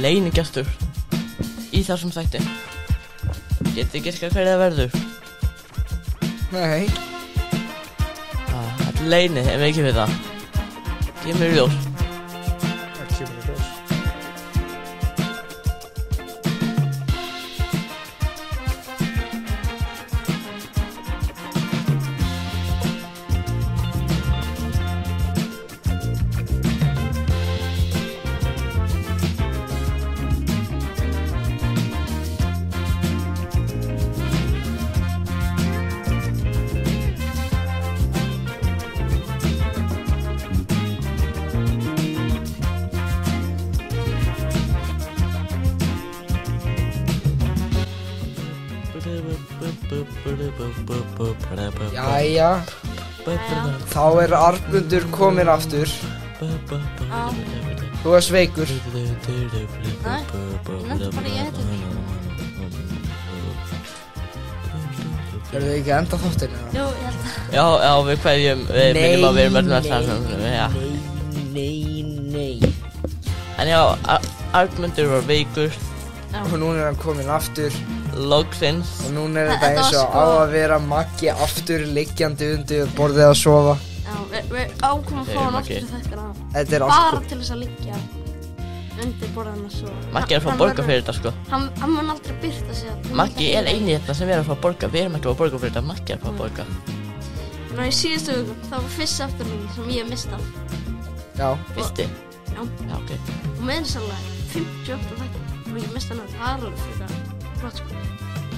leynigestur í þessum þætti. Getið giskað hver það verður? Nei. Þetta er leyni, ef við ekki við það. Ég mér ljós. Það kemur í ljós. Jæja, þá Arnmundur kominn aftur. Þú varst veikur. Nei, ég nefndi bara ég heiti því. Erum við ekki enda þáttinn eða? Jú, ég held að. Já, við kveðjum, við minnum að við erum öll með það. Nei. En já, Arnmundur var veikur. Og núna hann kominn aftur. Loksins. Og núna þetta eins og á að vera Maggi aftur liggjandi undir borðið að sofa. Já, við ákvæmum að fá hann aftur til þetta. Þetta er bara til þess að liggja undir borðinu og sofa. Maggi að fá borga fyrir þetta, sko. Hann mun aldrei birta sig. Maggi eini þetta sem að fá borga. Við erum ekki að fá borga fyrir þetta, Maggi að fá borga. Ná, í síðustu viku, það var fyrst afturlíking sem ég mistað. Já. Fyrsti? Já. Já, ok. Og meðinsallega 58 þættir. Og ég mistað hann, það alveg fyrir flott, sko.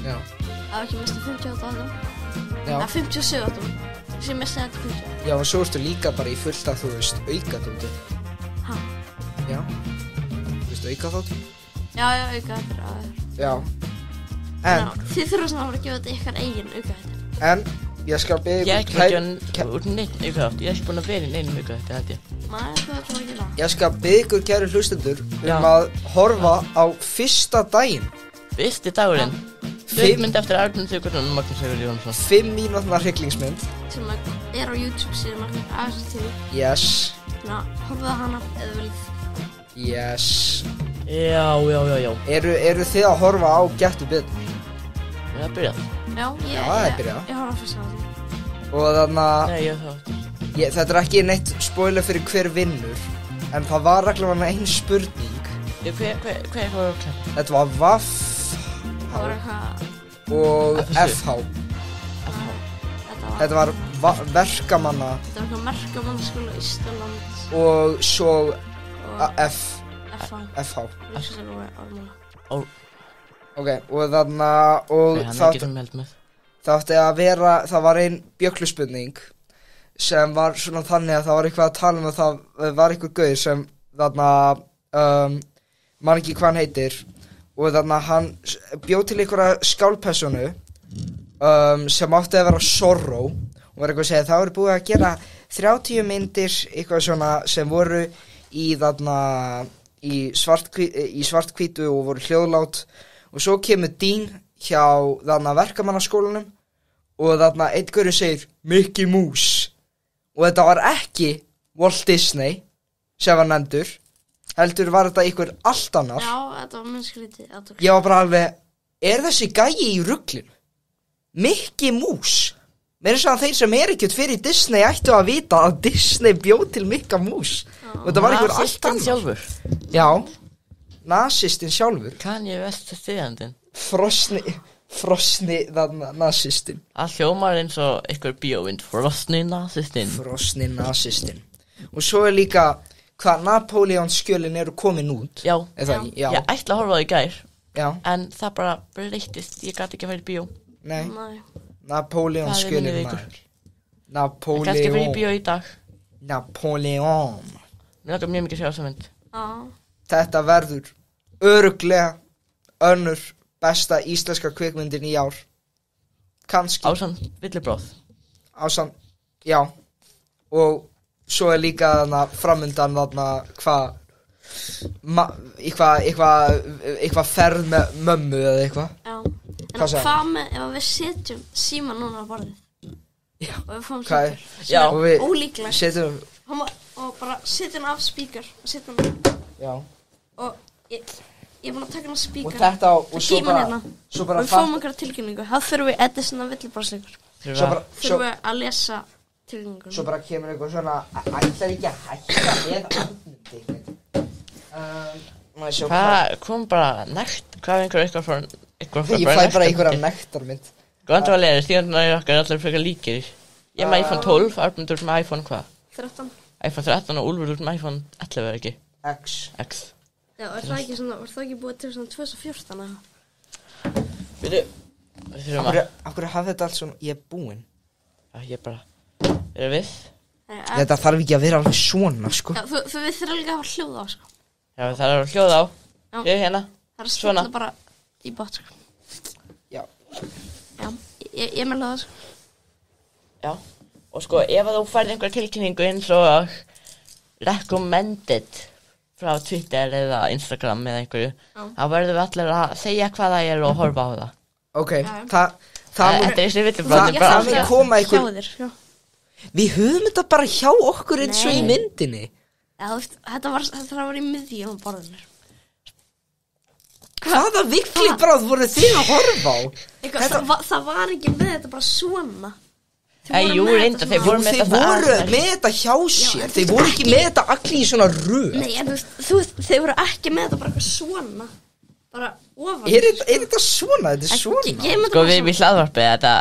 Já. Það var ekki mistað 58 þáttum. Já. Það 57 þáttum. Þess ég mistaði þetta 58. Já, og svo ertu líka bara í fullt að þú veist aukadóti. Ha? Já. Þú veist aukaþáttum? Já, auka þetta er Já. En þið þurfa svona að fara að gefa þetta ykkar eigin auka þetta. En ég skal beða Ég er ekki að gera úr neitt aukaþátt. Ég er ekki búinn að vera í neinum aukaþátt, held ég. Nei, þú ætlum að gera. Ég skal beða ykkur kæru hlustendur að horfa á fyrsta daginn. Fyrsti dagurinn. Stuttmynd eftir Arnmundur Sigurðsson og Magnús Sigurður Jónsson. 5 mínútna hryllingsmynd. Sem er á YouTube síðan Magnús ASTV. Yes. Ná, horfðu á hana eða viljið. Yes. Já. Eru þið að horfa á Gettu Betur? Það er byrjað. Já, það er byrjað. Ég horfa fyrst á því. Og þannig að Nei, ég þá. þetta er ekki neitt spoiler fyrir hver vinnur. En það var reglulega ein spurning. Hver var það? Þetta var VAF Það var eitthvað. og FH. Þetta var verkamanna. Þetta var eitthvað merkamannaskóla Ísland. Og svo FH. Ok, og þarna það átti að vera, það var ein bjöggluspurning sem var svona þannig að það var eitthvað að tala um að það var einhver gauð sem þarna man ekki hvað hann heitir og þarna hann bjóð til einhverja skálpersonu sem átti að vera Zorro og var eitthvað að segja það voru búið að gera 30 myndir eitthvað svona sem voru í þarna í svarthvítu og voru hljóðlát og svo kemur Dean hjá þarna verkamannaskólanum og þarna einn gaurinn segir Mickey Mouse og þetta var ekki Walt Disney sem var nefndur heldur var þetta einhver allt annar. Já, þetta var mjög skrítið. Ég var bara alveg þessi gæi í ruglinu? Mickey Mouse? Mér svo að þeir sem ekkert fyrir Disney ættu að vita að Disney bjóð til Mickey Mouse og þetta var einhver allt annar. Sjálfur? Já, nasistinn sjálfur. Kanye West stiðandinn. Frosni þarna nasistinn. Það hljómar eins og einhver bíómynd. Frosni nasistinn. Og svo er líka hvað Napoleon skjölin eru komin út. Já. Já. Ég ætla að horfa á það í gær. Já. En það bara breyttist. Ég gat ekki að fara í bíó. Nei. Napoleon skjölin maður. Napoleon. Kannski að fara í bíó í dag. Napoleon. Mér langar mjög mikið að sjá þessa mynd. Þetta verður örugglega önnur besta íslenska kvikmyndin í ár. Kannski. Ásamt villibráð. Já. Og svo er líka þarna framundan þarna eitthvað ferð með mömmu eða eitthvað. Já. En hvað með ef við setjum síma núna á borðið? Já. Og við fáum símtöl. Já. Ólíklegt. Setjum Og bara setjum af spíkar og setjum. Já. Og Ég er búin að taka hana Og spíkar. þetta og svo bara hérna. Svo bara Við fáum einhverja tilkynningu. Það þurfum við, þetta er svona villibrásleikur. Þurfum við að lesa tilkynningu. Svo bara kemur eitthvað svona ætlar ekki að hætta með Arnmundi. Hvað kom bara nekt? Hvað er eitthvað frá Ég fæ bara einhverja nektarmynd. Góðan dvalir, stíðanlega er okkar allir frekar líkir. Ég er með iPhone 12, Arnmundur með iPhone hvað? 13. iPhone 13 og Úlfur með iPhone 11 er ekki? X. Já, er það ekki svona, var það ekki búið til svona 2014 eða? Við þurfum að... Akkur hafði þetta allt svona, ég er búinn. Já, ég bara... Erum við? Þetta þarf ekki að vera alveg svona, sko. Já, við þurfum líka að hafa hljóð á, sko. Já, það er að hljóða á. Já. Ég hérna. Það er að Svona. stilla bara í bot, sko. Já. Já, ég með hljóða, sko. Já. Og sko, ef að þú færð einhver tilkynningu eins og recommended frá Twitter eða Instagram eða einhverju, þá verðum við allir að segja hvað það er og horfa á það. Ok, Já. það Þetta er þessi villibráðin það mun koma einhver- Hjá þér, já. Við höfum þetta bara hjá okkur eins og í Nei. myndinni. Já, þú veist, þetta var í miðjum á borðinu. Hvaða villibráð voru þið að horfa á? Það var ekki með þetta bara svona. Jú, reynda, þeir voru með Þeir þetta voru með þetta hjá sér. Þeir voru ekki með þetta allir í svona röð. Nei, en þú veist, þeir voru ekki með þetta bara eitthvað svona. Bara ofan. Er þetta svona? Þetta er svona. Geum þetta Sko, bara við hlaðvarpið þetta...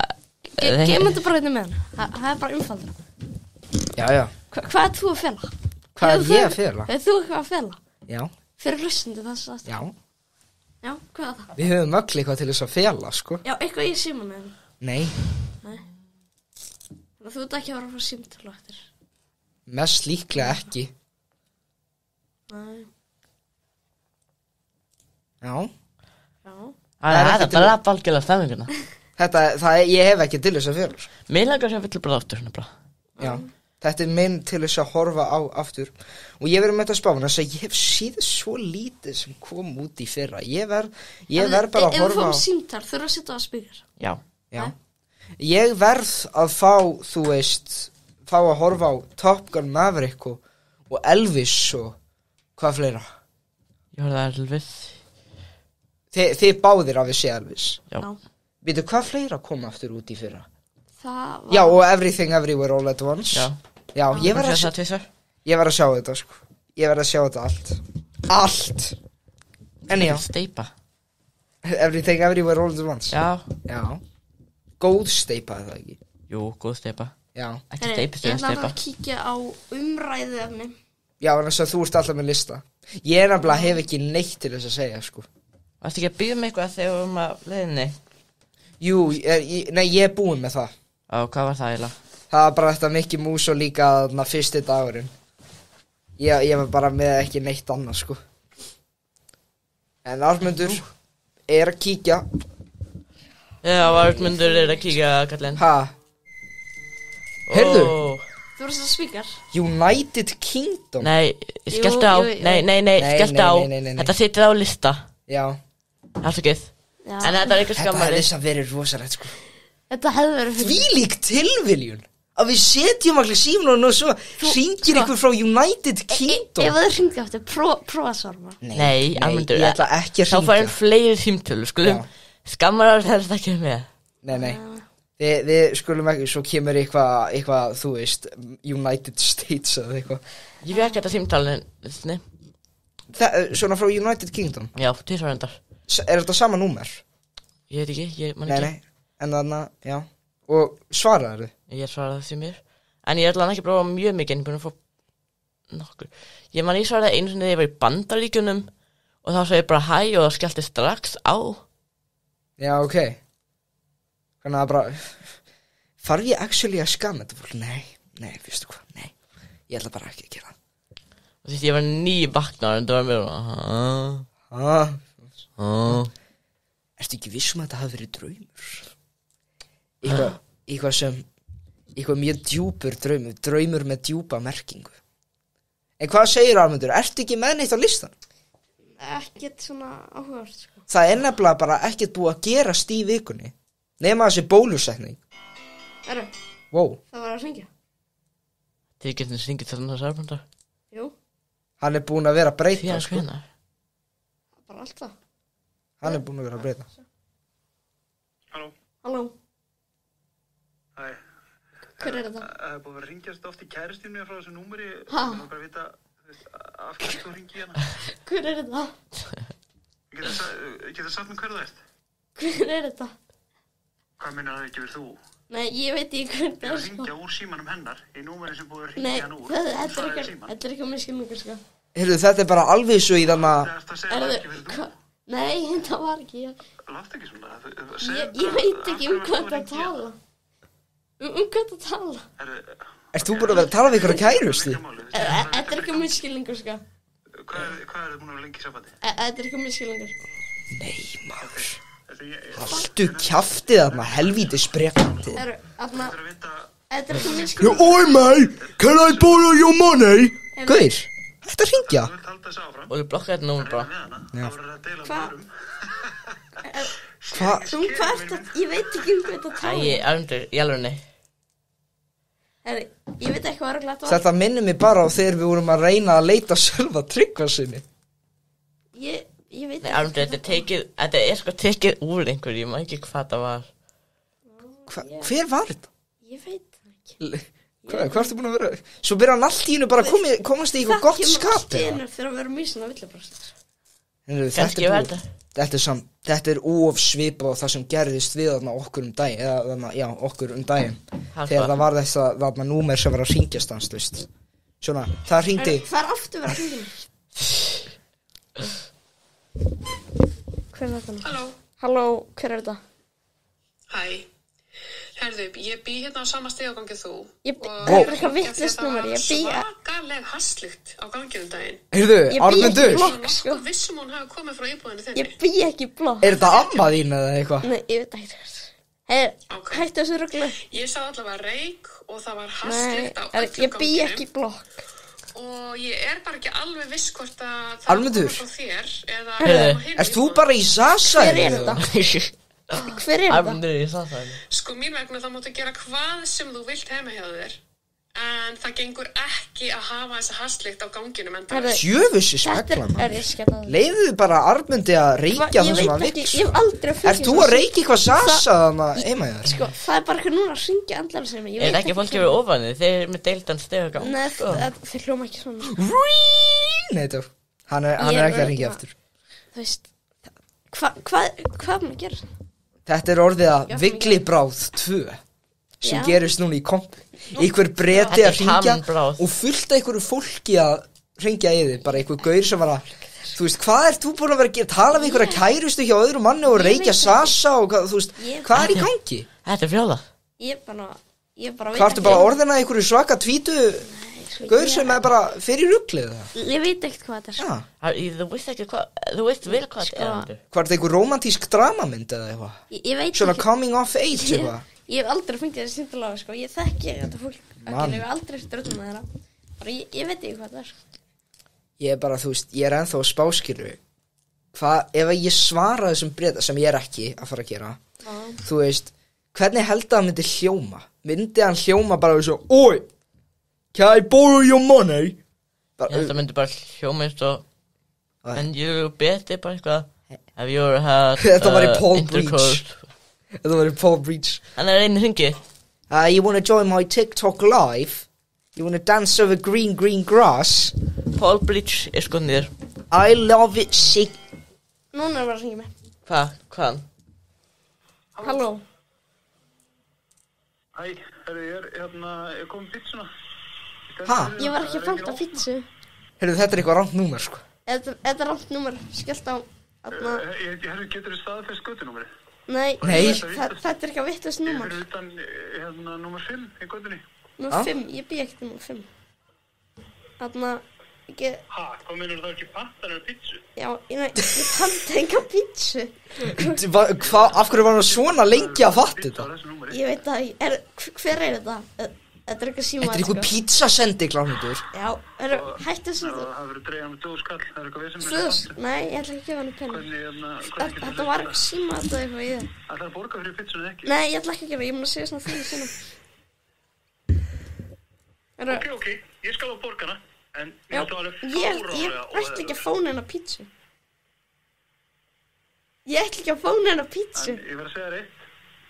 Geum þetta bara hérna með hann. Það er bara umfaldur. Já. Hvað er þú að fela? Hvað er ég að fela? Er þú eitthvað að fela? Já. Fyrir hlustandi þess að... Já. Já, hvað er það? Við höfum öll eitthvað til þess að fela, sko. Já, eitthvað í símanum. Nei. Þú ert ekki að vera að fara símtölu eftir. Mest líklega ekki. Nei. Já. Það er bara algjörlega stemminguna. Ég hef ekki til þess að fela. Mér langar sem villibráð aftur svona bara. Já. Þetta er minn til þess að horfa á aftur. Og ég verið með þetta spána þess að ég hef síð svo lítið sem kom út í fyrra. Ég verð bara að Ef við horfa á... fáum símtal, þurfa að setja á spíkar. Já. Ég verð að fá, þú veist, fá að horfa á Top Gun Maverick og Elvis og hvað fleira. Ég horfði að Elvis. Þið báðir af þessi Elvis. Já. Veitu, hvað fleira kom aftur út í fyrra? Það var... Já, og Everything Everywhere All at Once. Já, ég verð að sjá þetta, sko. Ég verð að sjá þetta allt. Allt! En já. Steipa. Everything Everywhere All at Once. Já. Góð steipa, er það ekki? Jú, góð steipa. Já. Ekki steipistöð Ég ætla steipa. að kíkja á umræðu efni. Já, en þess að þú ert alltaf með lista. Ég nefnilega hef ekki neitt til þess að segja, sko. Varstu ekki að byggja mig eitthvað þegar við vorum að leiðinni? Jú, ég er búinn með það. Á, hvað var það eiginlega? Það var bara þetta Mickey Mouse og líka þarna fyrsti dagurinn. Ég var bara með ekki neitt annað, sko. En Arnmundur er að kíkja. Já, Arnmundur er að kíkja, kallinn. Heyrðu. Þú voru að setja spíkar? United Kingdom. Nei, skelltu á. Nei, skelltu á. Þetta situr á lista. Já. Afsakið. En þetta er eitthvað skammari. Þetta hefði þess að verið rosalegt, sko. Þetta hefði verið... Þvílík tilviljun. Að við setjum allir símlunum og svo hringir ykkur frá United Kingdom. Ef það hringdi aftur, prófa að svara. Nei, Arnmundur. Ég ætla ekki að hringja. Þá færum fleiri símtölu, skulum. Skammar að þetta ekki með. Nei. Við skulum ekki, svo kemur eitthvað, þú veist, United States eða eitthvað. Ég veit ekki þetta símtalinn, Svona frá United Kingdom? Já, 2 reyndar. Er þetta sama númer? Ég veit ekki, ég man ekki. Nei, en þarna, já. Og svaraðu? Ég svaraði því mér. En ég ætla hann ekki að prófa mjög mikið, en ég búin að fá nokkur. Ég svaraði einu sinni þegar ég var í Bandaríkjunum og þá sagði ég bara hæ og það skellti strax á. Já, ok. Þannig að bara, þarf ég actually að skamma þetta fólk? Nei, veistu hvað, nei. Ég ætla bara ekki að gera það. Og því ég var nývaknaður en það var mér Ertu ekki vissum að þetta hafi verið draumur? Eitthvað mjög djúpur draumur með djúpa merkingu. En hvað segir Arnmundur? Ertu ekki með neitt á listan? Ekkert svona áhugavert, sko. Það er nefnilega bara ekkert búið að gerast í vikunni. Nema þessi bólusetning. Wow. Það var að hringja. Þið getur hringið til þess Arnmundur. Jú. Hann er búinn að vera að breyta, sko. allt það. Hann búinn að vera að breyta. Halló. Hæ. Hver þetta? Það búið að vera ringjast oft í kæristinu frá þessu númeri. Ha? Ég vil bara vita, af hverju þú ringi hérna. Hver þetta? Getur sagt mér hver það ert? Hver þetta? Hvað minna það ekki verið þú? Nei, ég veit ekki hver Ég er að ringja úr símanum hennar í númeri sem búið að ringja hann úr. Nei, þetta er ekki misskilningur, sko. Heyrðu, þetta er bara alveg svo í þannig að... Það segir það ekki verið þú. Nei, það var ekki ég. Látt ekki svona. Ég veit ekki hvað það tala. Hvað það tala? Ert þú búin að vera að tala við ykkur að kærustu? Þetta er ekki misskilningur, sko. Hvað er þið búin að vera lengi í sambandi? Þetta er ekki misskilningur. Nei, maður. Haltu kjaftið þarna, helvíti sprekandi. Þetta er ekki misskilningur. Oi, mate, can I borrow your money? Gauir, hættu að ringja. Og þú blokkar þetta númer bara. Hvað? Hvað er þetta? Ég veit ekki hvað þetta tala. Æ, Arndur, í alveg nei. Ég veit ekki hvað er glætt. Þetta minnir mig bara á þegar við vorum að reyna að leita Sölva Tryggva sinni. Ég veit ekki. Nei, Arndur, þetta er sko tekið úr einhverju, ég maður ekki hvað það var. Hver var þetta? Ég veit það ekki. Hvað ertu búin að vera? Svo byrja hann allt í hennu bara að komast í eitthvað gott skap. Það kemur allt í hennu þegar að vera mjög svona villabróstur. Kannski verða. Þetta er óofsvipað á það sem gerðist við þarna okkur daginn, eða þarna, já, okkur daginn. Þegar það var þess að þarna númer sem var að hringja stanslaust. Svona, það hringdi. Það er aftur verið að hringja. Hver er þetta? Halló, hver er þetta? Hæ. Herðu, ég bý hérna á sama stigagangi þú. Það er eitthvað vittlust númer, ég bý... Svakaleg hastlykt á ganginum daginn. Heyrðu, Arnmundur. Ég bý ekki í blokk, sko. Vissum hún hafi komið frá íbúðinu þinni. Ég bý ekki í blokk. Er þetta amma þín eða eitthvað? Nei, ég veit ekki það. Hættu þessu ruglu. Ég sá allavega reik og það var hastlykt á öllum ganginum. Ég bý ekki í blokk. Og ég er bara ekki alveg viss hvort að það Arnmundur. komið frá þér eða... Ert þú bara í Sasa? Hver er þetta? Hver er þetta? Arnmundur í Sasa. Sko mín vegna þá máttu gera hvað sem þú vilt heima hjá þér. En það gengur ekki að hafa þessa hastlykt á ganginum enda. Sjöfussi spekla, maður. Leiðu bara Arnmundi að reykja það sem að vill. Ég hef aldrei að Ert þú að reykja eitthvað Sasa heima hjá þér? Sko, það er bara eitthvað núna að syngja andlar sem ég. Er ekki fólk yfir ofanið? Þeir eru með deildan stegagang. Nei, þeir hljóma ekki svona. Nei, þetta, hann er ekki að ringja aftur. Þú veist, hvað maður gerir? Þetta er orðið að Viglibráð 2 sem gerist núna í komp. Einhver breti að ringja og fullt af einhverju fólki að ringja í þig. Bara einhver gaur sem var að, þú veist, hvað ert þú búin að vera að gera? Tala við einhverja kærustu hjá öðru manni og reykja Sasa og þú veist, hvað er í gangi? Þetta er frjóða. Ég bara Hvað ertu bara orðina einhverju svaka tvítu gaur sem er bara fyrir ruglið það? Ég veit ekkert hvað þetta er. Þú veist ekki hvað, þú veist vel hvað þetta er. Hvað er þetta einhver romantísk dramamynd eða eitthvað? Ég veit ekki. Svona coming of age eitthvað? Ég hef aldrei fengið þessi sýndalega, sko. Ég þekki þetta fólk. Ég hef aldrei ströðum með þeirra. Ég veit ekki hvað það er. Ég er bara, þú veist, ég er ennþá að spáskilu. Ef ég svara þessum breyta sem ég er ekki að fara að gera, þú veist, hvernig held að hann myndi hljóma? Myndi hann hljóma bara svo, oi, can I borrow your money? Ég held að myndi bara hljóma eins og, and you beti bara eitthvað, have you ever had Þetta var í Paul intercourse? Breach. Þetta var í Paul Breach. Hann er einu hringi. You wanna join my TikTok live? You wanna dance over green grass? Paul Breach er sko niður. I love it sick. Núna er bara að hringja mig. Hvaðan? Halló. Hæ, ég kom pítsuna. Ég var ekki að fanta pítsu. Heyrðu, þetta er eitthvað rangt númer, sko. Þetta er rangt númer, skellt á. Getur þið staðfest götunúmerið? Nei. Þetta er ekki að vittlust númer. Ég fyrir utan, númer 5 í götunni. Númer 5, ég bý ekkert númer 5. Ekki... Hvað meinur það ekki pantan eða pítsu? Já, ég panta enga pítsu. Af hverju var hann svona lengi að fatta þetta? Ég veit það, hver er þetta? Þetta er eitthvað síma. Þetta er eitthvað pizzasendi, Klámyndur. Já, hættu þessu. Það verður dreigað með 2 skall, það er eitthvað við sem... 2? Nei, ég ætla ekki að gefa henni penni. Þetta var eitthvað síma þetta eitthvað í það. Það er að borga fyrir pizzunni ekki? Nei, ég ætla ekki að gefa, ég mun að segja svona því sinna. Ok, ég skal á borgana, en ég ætla ekki að fóna hennar pizzu. Ég ætla ekki að fá neina pítsu. En ég verð að segja þér eitt.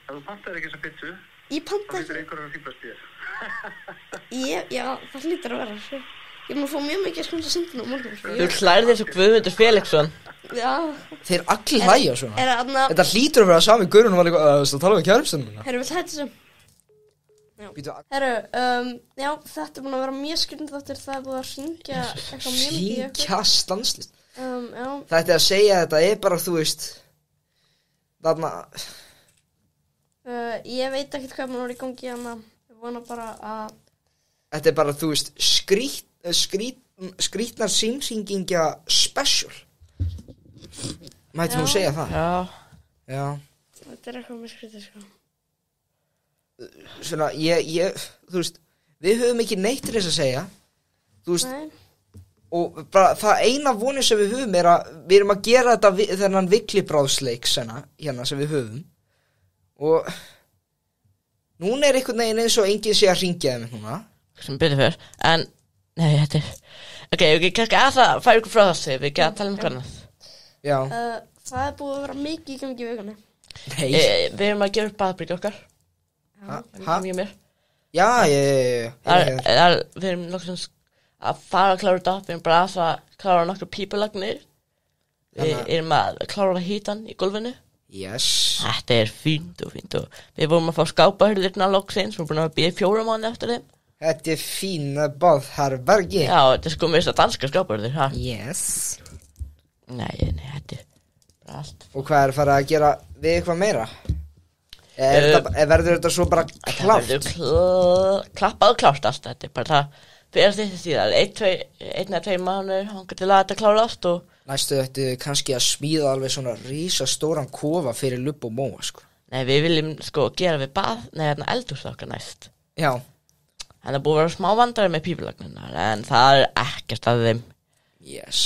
Ef þú pantar ekki þessa pítsu, Ég þá panta hlýtur ekki. einhverjum að fíblast þér. Já, það hlýtur að vera svo. Ég mun að fá mjög mikið að skunda sundin á morgun. Þú hlærið þessu Guðmundur Felixson. Já. Þeir allir hlæja svona. Þarna... Þetta hlýtur að vera sami gaurinn og var líka að tala við kærustunum mína. Herru, vill hætta þessu? Herru, já, þetta búin að vera mjög skrýtið þáttur. Það búið að hringja eitthvað mjög mikið í okkur. Hringja stanslist. Já. Þetta að segja þetta bara, þú veist, þarna... Ég veit ekkert hvað maður er í gangi hana. Ég vona bara að... Þetta bara, þú veist, skrýtnar símhringingja special. Mætti nú segja það. Já. Þetta er eitthvað mjög skrýtið, sko. Svona, þú veist, við höfum ekki neitt til þess að segja. Þú veist, og bara það eina vonið sem við höfum að við erum að gera þetta þennan viklibráðsleik hérna sem við höfum. Og núna er einhvern veginn eins og enginn sé að hringja þeim núna. Sem betur fyrr, en, nei, þetta er, ok, kannski að það færi ykkur frá þessu, við ekki að tala hvernig. Já. Það er búið að vera mikið í gangi í vikunni. Nei. Við erum að gera upp baðbyrgi okkar. Mjög mér. Já. Við erum nokkuð að fara að klára þetta, við erum bara að klára nokkur pípulagnir. Við erum að klára hítan í gólfinu. Yes. Þetta er fínt og við vorum að fá skápahurðirna loksins, við erum búin að bíða 4 mánuði eftir þeim. Þetta er fín baðherbergi. Já, þetta er sko mér þess að danska skápahurðir, ha? Yes. Nei, þetta er bara allt. Og hvað er að fara að gera við eitthvað meira? Verður þetta svo bara klárt? Þetta verður klappað og klárt allt, þetta er bara það fyrir þetta síðan, 1 eða 2 mánuðir, hangar til að þetta klárast og... Næstu þetta kannski að smíða alveg svona rísastóran kofa fyrir Lubb og Móa, sko. Nei, við viljum sko gera við eldhús okkar næst. Já. En það búið að vera smá vandræði með pípulagninnar, en það er ekkert að þeim. Yes.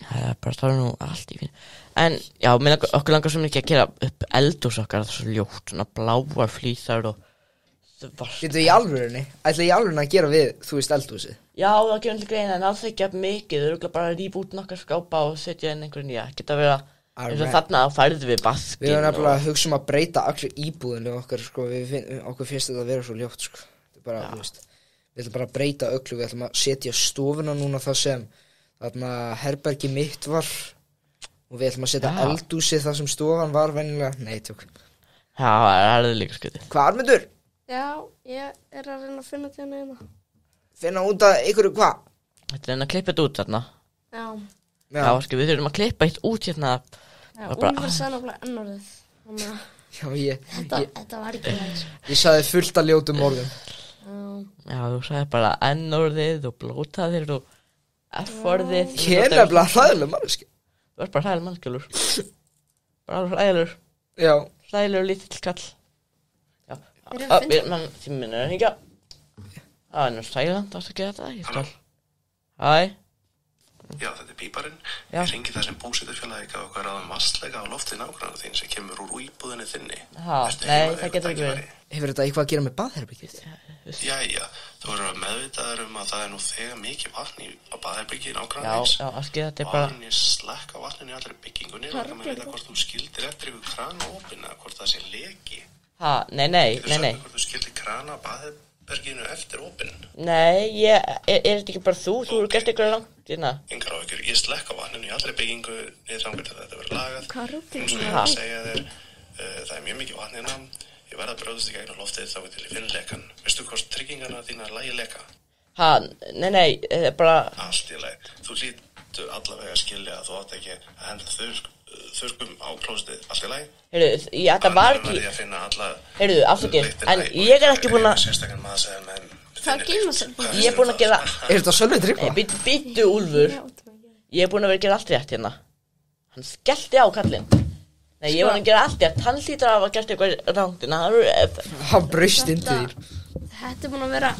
Það er bara, það er nú allt í fín. En já, okkur langar svo mikið að gera upp eldhús okkar, það er svo ljótt, svona bláar flísar og svart. Getur í alvörunni? Ætla í alvörunni að gera við, þú veist, eldhúsið? Já, það gerum til greina, en alls ekki að mikið, þau eru bara að rífa út nokkar skápa og setja inn einhverju nýja. Geta að vera, eins og þarna að færðu við baskin. Við erum nefnilega að hugsa að breyta allir íbúðinu okkar, sko, okkur finnst þetta að vera svo ljótt, sko. Þetta er bara, þú veist, við ætlum bara að breyta öllu, við ætlum að setja stofuna núna það sem, þarna herbergi mitt var, og við ætlum að setja eldhúsið það sem stofan var venjulega, nei, tjók. Já, það er líka skrítið. Hvað, Armundur? Já, ég er að reyna að finna til hana hérna. Finna út að ykkur, hvað? Þetta er að klippa þetta út þarna. Já. Já, sko, við þurfum að klippa eitt út hérna. Já, Úlfur sagði náttúrulega ennorðið. Já, Þetta var ekki læg, sko. Ég sagði fullt að ljótum orðum. Já, þú sagði bara N-orðið og blótaðir og F-orðið. Ég er nefnilega hræðileg manneskja. Þú ert bara hræðileg mannskjálfur. Bara hræðilegur. Já. Hræðilegur lítill kall. Já. Tíminn er hengja. Það er nú sælant að gera þetta, ég skal. Hæ. Já, þetta er píparinn. Ég ringi það sem búsetufélagi gaf okkar ráðum vastleika á lofti nágrannar þín sem kemur úr íbúðinni þinni. Nei, það getur ekki verið. Hefur þetta eitthvað að gera með baðherbergið? Jæja, þú verður meðvitaður að það er nú þegar mikið vatn á baðherbergi nágrannarins. Já, Aski, þetta er bara... Áður en ég slekka vatninu í allri byggingunni og það með vita hvort þú skildir eftir ykkur krana opinn eða hvort það sé leki. Nei. Getur sagt hvort þú skildir krana baðherberginu eftir opinn? Nei, er þetta ekki bara þú? Þú eru gert ykkur langt hérna. Engar áhyggjur, ég slekka vatninu í allri byggingu niður þangað til þetta verður lagað. Hvað rúkir Svo ég að segja þér, það er mjög mikið vatn hérna. Ég verð að brjóðast í gegnum loftið þá til ég finn lekan. Veistu hvort tryggingarna þína lægi leka? Nei, það er bara... Allt í lagi. Þú hlýtur allavega að skilja að þú átt ekki að henda þurrkum á klósitið. Allt í lagi? Heyrðu, þetta var ekki... Þannig verði ég að finna alla... Heyrðu, afsakið, en ég er ekki búin að... Sérstakann maður segja með... Það geymar sem... Ég er búin að gera... Er þetta Sölvi Tryggva? Býttu, Úlfur. Ég er búin að vera að gera allt rétt hérna. Hann skellti á kallinn. Nei, ég var að gera allt rétt. Hann hlýtur að hafa gert eitthvað rangt. Hann braust inn til þín. Þetta er búin að vera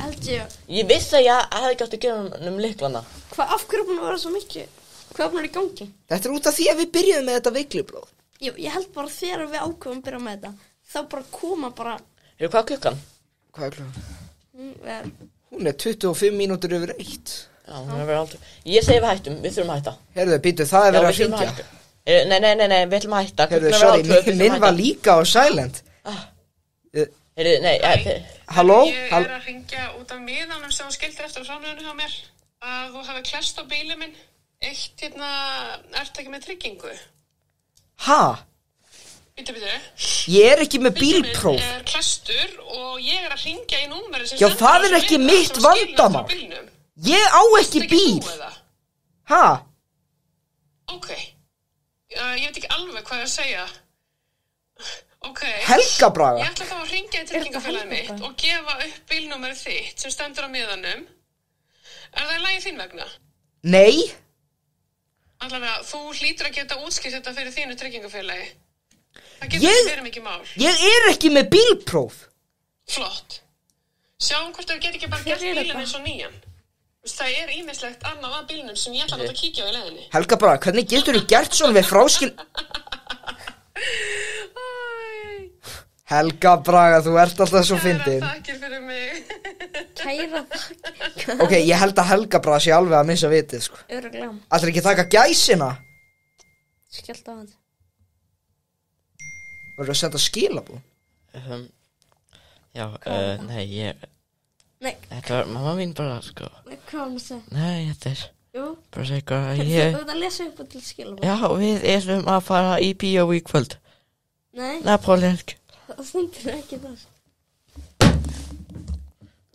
Ég vissi að ég hefði ekki átt að gera lyklana. Af hverju er búin að vera svo mikið? Hvað er búin að vera í gangi? Þetta er út af því að við byrjuðum með þetta veiklublóð. Ég held bara þegar við ákveðum að byrja með þetta, þá bara koma bara... Heyrðu, hvað er klukkan? Hvað er klukkan? Hún er 25 mínútur yfir 1. Já, hún er verið aldrei. Ég segi við hættum, við þurfum að hætta. Heyrðu, býtu, það er verið að hringja. Nei, við ætlum að hætta. Heyrðu, sorry, minn var líka á silent. Heyrðu, nei, halló? Ég að hringja út af miðanum sem þú skildir eftir á framlöðinu hjá mér að þú hafi klest á bílinn minn. Eitt ertu ekki með tryggingu? Ha? Bíddu. Ég ekki með bílpróf. Bílinn minn klestur og ég að hringja í númeri sem já, það ekki mitt vandamál. Ég á ekki bíl. Ha? Ok. Ég veit ekki alveg hvað ég að segja. Ok. Helga Braga. Ég ætla þá að hringja í tryggingafélagið mitt og gefa upp bílnúmerið þitt sem stendur á miðanum. Það í lagi þín vegna? Nei. Allavega, þú hlýtur að geta útskýrt þetta fyrir þínu tryggingafélagi. Það getur ekki verið mikið mál. Ég ekki með bílpróf. Flott. Sjáum hvort þau get ekki bara gert bílinn eins og nýjan. Það ýmislegt annað að bílnum sem ég ætla að kíkja á í leiðinni. Helga Braga, hvernig getur þú gert svona við fráskil... Helga Braga, þú ert alltaf svo fyndin. Kæra þakkir fyrir mig. Kæra þakkir. Ok, ég held að Helga Braga sé alveg að missa vitið, sko. Örugglega. Ætlar ekki að taka gæsina? Skellt á hann. Verður að senda skilabú? Já, nei, Nei. Þetta var mamma mín bara, sko. Nei, hvað var það að segja? Nei, þetta Jú. bara segja eitthvað að Þú ert að lesa upp til skilabú. Já, við erum að fara í bíó í kvöld. Nei. Napoleonsk. Það stendur ekki það.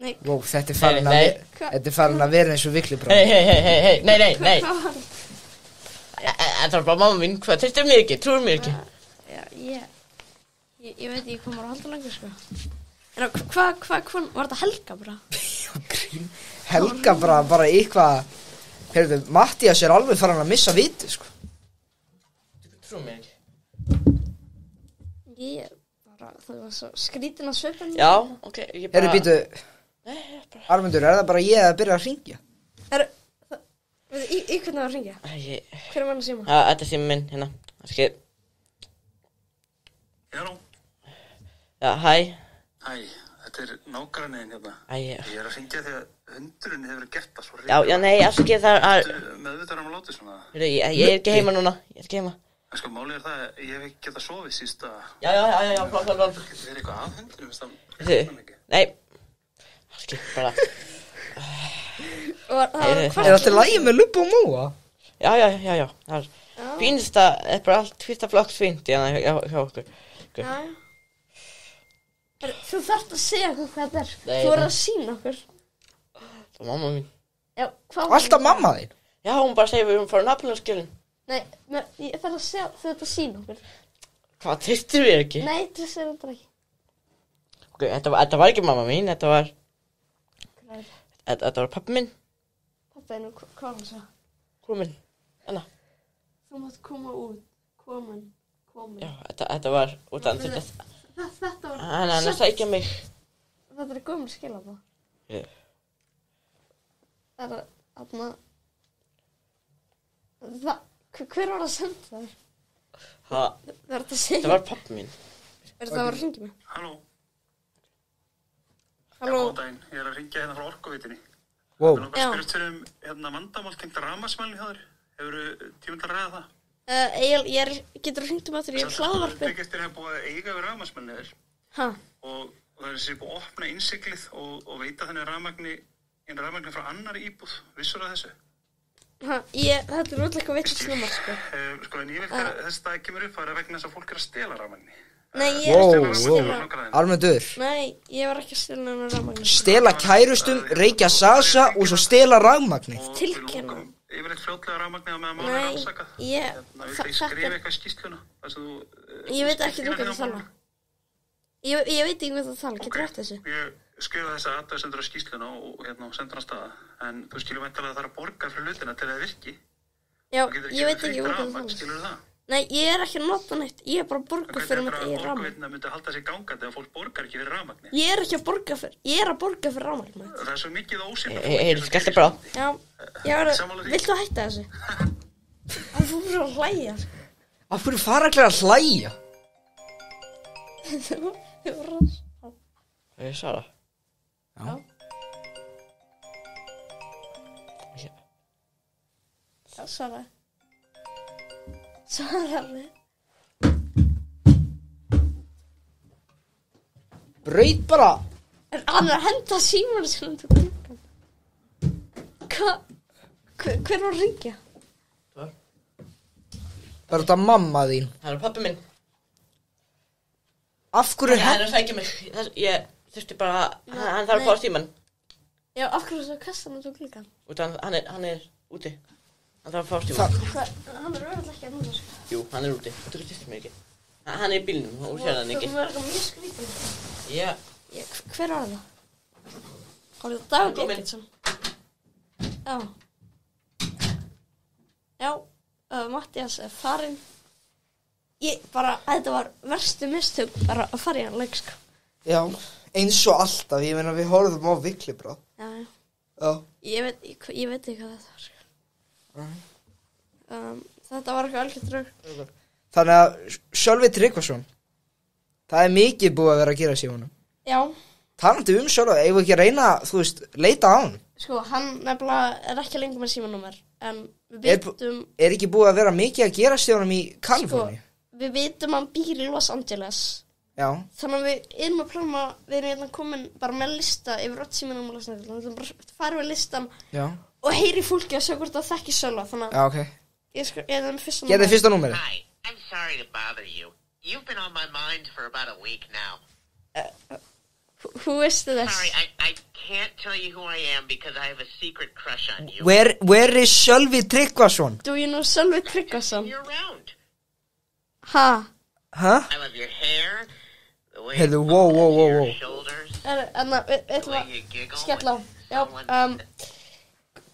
Nei. Wow, þetta farin að vera eins og vikli Braga. Hei, nei. Þetta var bara mamma mín, hvað, tristir mér ekki, trúir mér ekki. Já, ég veit ekki hvað maður að halda lengur, sko. En hvað, var þetta Helga Braga? Helga Braga, bara eitthvað, heyrðu, Mattías alveg farin að missa vitið, sko. Trúir mér ekki. Það var svo skrítin að svipin. Já, ok, ég bara... Heyrðu, býtu, Armundur, það bara ég að byrja að hringja? Í hvernig var að hringja? Hver mann að síma? Þetta síma minn, hérna, Halló. Já, hæ. Hæ, þetta nágranniðin hérna. Ég að hringja því að hundurinn hefur gert það svo Já, nei, afskið það að... Meðvitaður að láta svona. Ég ekki heima núna, heima. En sko, málið það að ég hef ekki getað sofið sísta... Já, flott. Getur þér eitthvað að hundurinn, veist það? Nei, afskið, bara... Er þetta lagið með Lubba og Móa? Já, það er fínsta, það er bara allt fyrsta flokks fínt hjá okkur. Já. Þú þarft að segja hvað þetta er. Þú að sýna okkur. Það var mamma mín. Já, hvað? Alltaf mamma þín? Já, hún bara segir við erum frá Napoleonskjölinn. Nei, ég þarf að segja þú að sýna okkur. Hvað, tristir við ekki? Nei, tristir við bara ekki. Ok, þetta var ekki mamma mín, þetta var... Þetta var pappi minn. Pappi minn, hvað var það að segja? Komin, Anna. Þú mátt koma út, komin. Já, þetta var út af þetta. Þetta var... Hann að sækja mig. Þetta er gömul skilabóð. Það er þarna... Hver var að senda það? Það var pappi mín. Það var að hringja mig? Halló. Halló. Góðan daginn, ég að hringja hérna frá Orkuvitinni. Wow. Mér langar að spyrja til vandamál tengda rafmagnsmælinn hjá þér. Hefurðu tíma til að ræða það? Ég getur hringt aftur í hlaðvarpi. Bygggestir hefur búið að eiga við rafmagnsmælinn þér. Ha? Og það er sér búið að opna innsiglið og veita þannig rafmagni frá annari íbúð. Vissur það þessu? Þetta er náttúrulega eitthvað veitt slumar, sko. Sko, en ég vil þegar þess dag kemur upp, það er vegna þess að fólk er að stela rafmagni. Nei, ég er ekki að stela. Armundur. Nei, ég var ekki að stela hennar rafmagni. Stela kærustum, reykja sasa og svo stela rafmagni. Tilkynna. Ég vil eitthvað fljótlega rafmagni að meðan mánu er afsakað. Nei, ég skrifa eitthvað í skýrsluna. Ég veit ekki hvað það tala. Ég veit ekki hvað það tala, getur eftir þessu. Ég skrifa þessa aðdæðsendur á skýrsluna og sendur hann staða. En þú skilur væntanlega að það er að borga fyrir hlutina til það virki. Já, ég veit ekki hvað það tala. Skilur það? Nei, ég er ekki að nota neitt. Ég er bara að borga fyrir mitt eigin rafmagn. Orkuveitna myndi halda sig gangandi ef fólk borgar ekki fyrir rafmagni. Ég er ekki að borga fyrir. Ég er að borga fyrir rafmagni. Það er svo mikið ósýnt. Skellti bara. Já, viltu hætta þessu? Það fór að hlæja. Af hverju fara allir að hlæja? Þið var ræðs. Ég Sara. Já. Já, Sara. Svaraði. Braut bara. En hann að henda símanum sinum til klukkan. Hver var að ringja? Það þetta mamma þín. Það pabbi minn. Af hverju hann er að sækja mig. Ég þurfti bara, hann þarf að fá síman. Já, af hverju það kasta hann til klukkan? Hann er úti. Hann þarf að fá síman. Hann er örugglega ekki að núna, sko. Jú, hann er úti. Þú trútist mig ekki. Hann er í bílnum og sér hann ekki. Það var eitthvað mjög skrítið. Já. Hver var það? Var það Dagur Eggertsson? Já, Matthías er farinn. Þetta var verstu mistök bara að fara í hann leik, sko. Já, eins og alltaf, ég meina við horfum á Viklibráð. Já. Ég veit ekki hvað þetta var, sko. Þetta var eitthvað algjört rugl. Þannig að Sölvi Tryggvason, það er mikið búið að vera að gera sig í honum. Já. Talandi Sölvi, eigum við ekki að reyna, leita á hann? Sko, hann nefnilega er ekki lengur með símanúmer, en við vitum... Er ekki búið að vera mikið að gera sig í honum í Kaliforníu? Sko, við vitum hann býr í Los Angeles. Já. Þannig að við erum að plana, við erum hérna komin bara með lista yfir öll símanúmer Los Angeles. Þannig að bara fara við listan og heyri fólki að sjá hvort það þekki Sölva. Þannig að ég er það með fyrsta númer. Gerði fyrsta númeri. Hi, I'm sorry to bother you. You've been on my mind for about a week now. Who is this? Sorry, I can't tell you who I am because I have a secret crush on you. Where is Sölvi Tryggvason? Do you know Sölvi Tryggvason? You're around. Ha? Huh? I love your hair, the way Heyrðu, whoa. your shoulders, Við ætlum að skella á.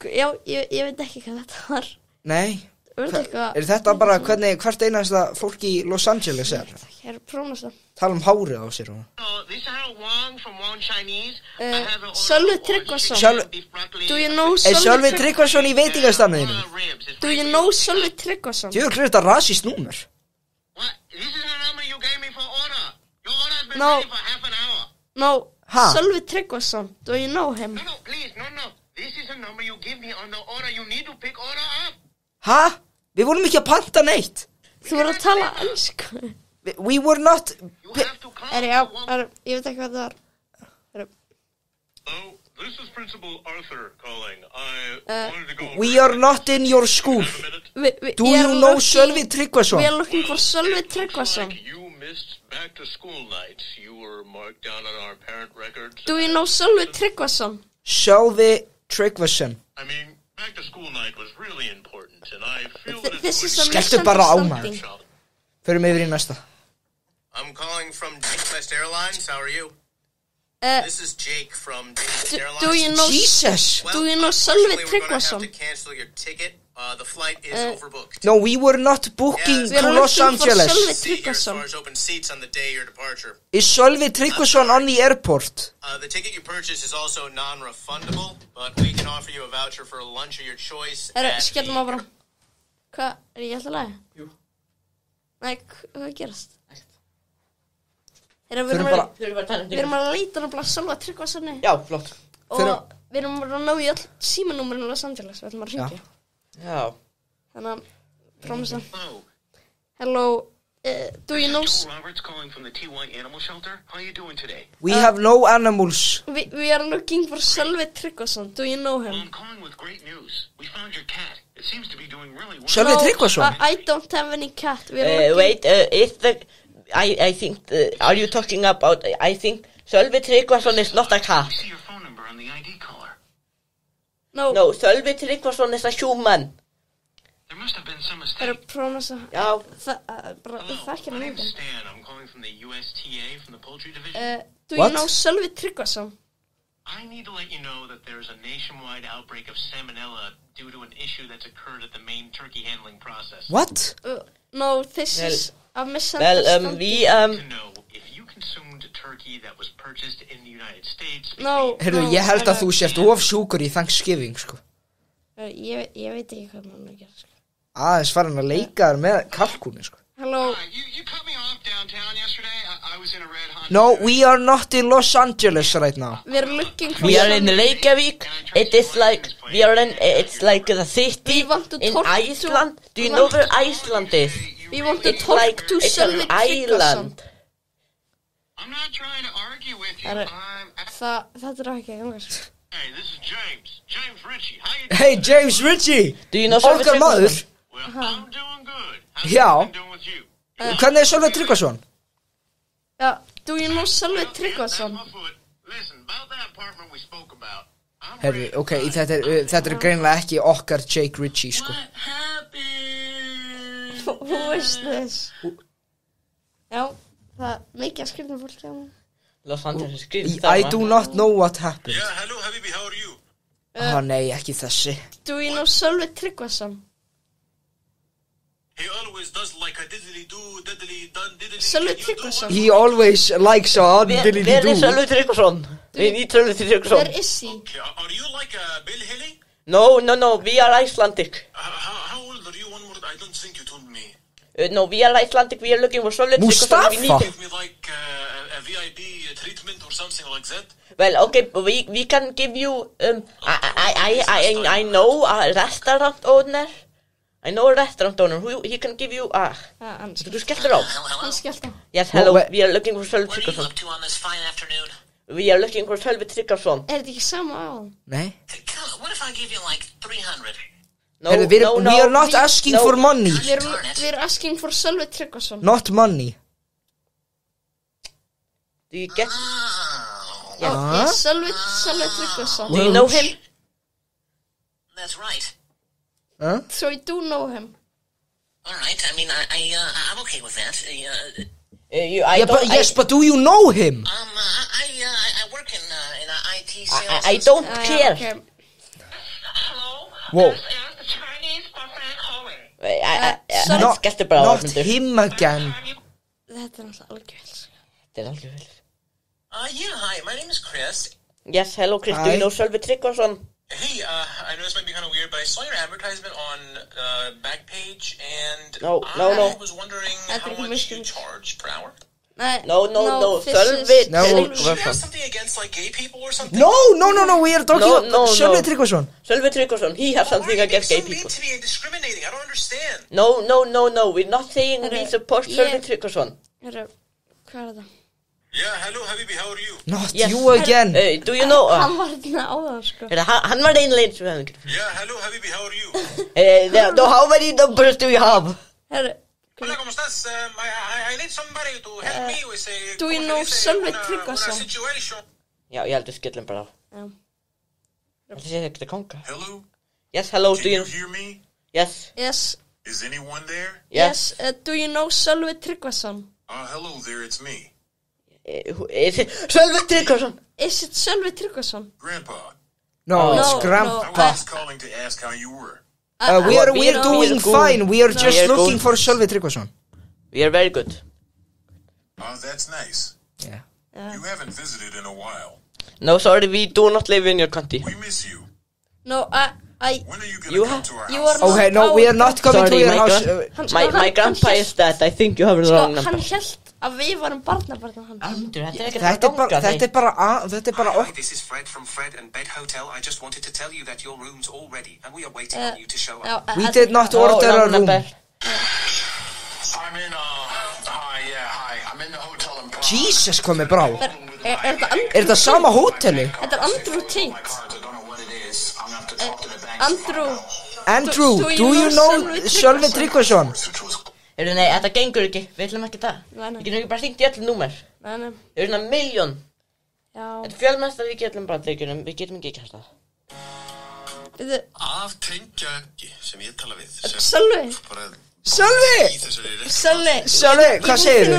Já, ég veit ekki hvað þetta var. Nei. Er þetta bara hvernig hvert einasta fólk í Los Angeles er? Hér prófnast það. Tala hárið á sér. This is how Wong from Wong Chinese. Sölvi Tryggvason. Do you know Sölvi? Er Sölvi Tryggvason í veitingastaðinu? Do you know Sölvi Tryggvason? Þú er þetta rasist númer. What? This is the number you gave me for order. Your order has been ready for half an hour. No. Sölvi Tryggvason. Do you know him? No, please, no. This is the number you give me on the order. You need to pick order up. Ha? Við vorum ekki að panta neitt. Þú voru að tala ensku. We were not... Ég veit ekki hvað það var. Oh, this is Principal Arthur calling. I wanted to go... We are not in your school. Do you know Sölvi Tryggvason? We are looking for Sölvi Tryggvason. You missed back to school night. You were marked down on our parent records. Do you know Sölvi Tryggvason? Sölvi Tryggvason. I mean, back to school night was really important, and I feel that Skelltu bara á maður. Förum yfir í næsta. I'm calling from West Airlines. How are you? This is Jake from West Airlines. Do you know Jesus? Do you know Sölvi Tryggvason? We're going to have to cancel your ticket. The flight is overbooked. No, we were not booking to Los Angeles. As far as open seats on the day of your departure. Is Sölvi Tryggvason on the airport? The ticket you purchased is also non-refundable, but we can offer you a voucher for a lunch of your choice. Skellum á bara. Hvað? Ég alltaf lagi? Jú. Nei, hvað gerast? Við erum að leita að Sölva Tryggvason. Já, flott. Og við erum að ná í öll símanúmerinn í Los Angeles. Við ætlum að hringja. Já. Þannig að, promisa. Hello, do you know... Robert's calling from the TY Animal Shelter. How are you doing today? We have no animals. We are looking for Sölvi Tryggvason. Do you know him? Well, I'm calling with great news. We found your cat. It seems to be doing really well. Sölvi Tryggvason? I don't have any cat. Wait, is the... I think... are you talking about... I think Sölvi Tryggvason is not a cat. We see your phone number on the ID caller. No, Sölvi Tryggvason is a human. There must have been some mistake. Promisa. Já. Hello, my name's Stan. I'm calling from the USTA from the Poultry Division. Do you know Sölvi Tryggvason? I need to let you know that there's a nationwide outbreak of salmonella due to an issue that's occurred at the main turkey handling process. What? No, this is a misunderstanding. To know if you consumed turkey that was purchased in the United States. Heyrðu, ég held að þú sért of sjúkur í Thanksgiving, sko. Ég veit ekki hvað maður að gera, sko. Aðeins farin að leika þér með kalkúni, sko. Hello. You cut me off, Dad. downtown yesterday? I was in a red Honda. No, we are not in Los Angeles right now. We are looking for... We are in Reykjavik. It is like... It's like the city in Iceland. Do you know where Iceland is? We want to talk to Sölvi Tryggvason. I'm not trying to argue with you. Þetta ekki englsk. Hey, this is James. James Ritchie. How you doing? Hey, James Ritchie. Do you know Sölvi Tryggvason? Well, I'm doing good. How's Já. it doing with you? Hvernig Sölvi Tryggvason? Já, do you know Sölvi Tryggvason? Listen, about that apartment we spoke about. Herri, ok, þetta greinilega ekki okkar Jake Ritchie, sko. What happened? Who is this? Já, það mikið að skrifna fólk á hann. Los Angeles skrifna I do not know what happened. Yeah, hello, Habibi, how are you? Nei, ekki þessi. Do you know Sölvi Tryggvason? He always does like a diddly-doo, diddly-dun, Sölvi Tryggvason. He always likes a diddly-doo. Where is Sölvi Tryggvason? We need Sölvi Tryggvason. Where is he? Okay, are you like a Bill Haley? No, we are Icelandic. How old are you? One more, I don't think you told me. No, we are Icelandic. We are looking for Sölvi Tryggvason. We need him. Give me like a VIP treatment or something like that. Well, okay, we can give you. I know a restaurant owner. I know a restaurant owner who he can give you Du skelltir á. Hann skellti á. Yes, hello. We are looking for Sölvi Tryggvason. What are you up to on this fine afternoon? We are looking for Sölvi Tryggvason. Þetta ekki sama á hann? Nei. What if I give you like 300? No, we are not asking for money. We're asking for Sölvi Tryggvason. Not money. Do you get? Yes, Sölvi Tryggvason. Do you know him? That's right. Huh? So you do know him. All right. I mean, I'm okay with that. But do you know him? I work in IT sales. I don't care. Okay. Hello? Whoa. This is the Chinese buffet calling. Not him again. Þetta alltaf algjörð. Þetta algjörð vel. Yeah, hi. My name is Chris. Yes, hello, Chris. Do you know Sölvi Tryggvason? Hey, I know this might be kind of weird, but I saw your advertisement on Backpage, and No. I was wondering how much you charge per hour. No. Sölvi Do you have something against like gay people or something? No. We are talking about Sölvi Tryggvason. Sölvi Tryggvason. He has something against gay people. Why are you being so mean to me and discriminating? I don't understand. No. We're not saying we support Sölvi Tryggvason. Herru, hvað þetta? Yeah, hello, Habibi, how are you? Not you again. Do you know? Hann var hérna áðan, sko. Hann var einlegin sem hefði. Yeah, hello, Habibi, how are you? How many numbers do you have? Herru. Hola, ¿cómo estás? I need somebody to help me with a... Do you know Sölvi Tryggvason? Já, ég heldur skellum bara á. Já. Þetta sé ekkert að konga. Hello? Yes, hello, do you hear me? Yes. Is anyone there? Yes. Do you know Sölvi Tryggvason? Hello there, it's me. Is it Sölvi Tryggvason? Is it Sölvi Tryggvason? Grandpa. No, it's Grandpa. I was calling to ask how you were. We are doing fine. We are just looking for Sölvi Tryggvason. We are very good. Oh, that's nice. Yeah. You haven't visited in a while. No, sorry, we do not live in your country. We miss you. No, When are you gonna come to our house? Okay, no, we are not coming to your house. My grandpa is dead. I think you have the wrong number. Hann hélt að við varum barnabarn hans. Þetta er bara Hi, this is Fred from Fred and Bed Hotel. I just wanted to tell you that your room's all ready and we are waiting on you to show up. We did not order a room. I'm in, hi. I'm in the hotel in Prague. Jesus, hvað með brá? Er þetta sama hóteli? Þetta Andrew Tate. Andrew, do you know Sölvi Tryggvason? Nei, þetta gengur ekki, við ætlum ekki það. Við getum ekki bara hringt í öll númer. Nei. Við erum milljón. Já. Þetta er fjölmennst að við getum bara leikjunum, við getum ekki gert það. Af tengja sem ég tala við. Sölvi, hvað segir þú?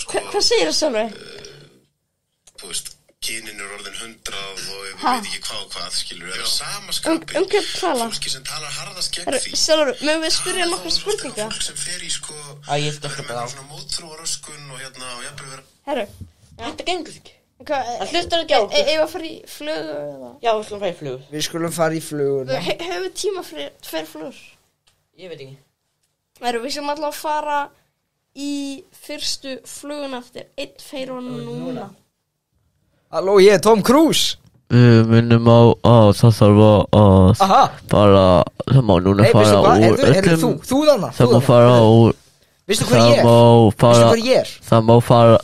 Hvað segir þú, Sölvi? Þú veist, kynin orðin 100 og ég veit ekki hvað, skilur við. Það sama skapi. Hvern tala? Fólki sem talar harðast gegn því. Sölvi, mögum við spyrja nokkur spurninga? Fólk sem fer í ég skal spyrja það. Svona mótþróaröskun og og jafnvel vera. Herru. Þetta gengur ekki. Það hlustar ekki á okkur. Ef að fara í flugu eða? Já, við skulum fara í flugu. Við skulum fara í fluguna. Höfum við tíma fyrir 2 flugur? Ég veit ekki. Við sem alltaf fara í fyrstu fluguna eftir 1 feyrun núna? Halló, ég Tom Cruise. Minnum á það þarf að fara, það má núna fara úr öllum. Þú þarna. Það má fara úr. Veistu hver ég er? Það má fara.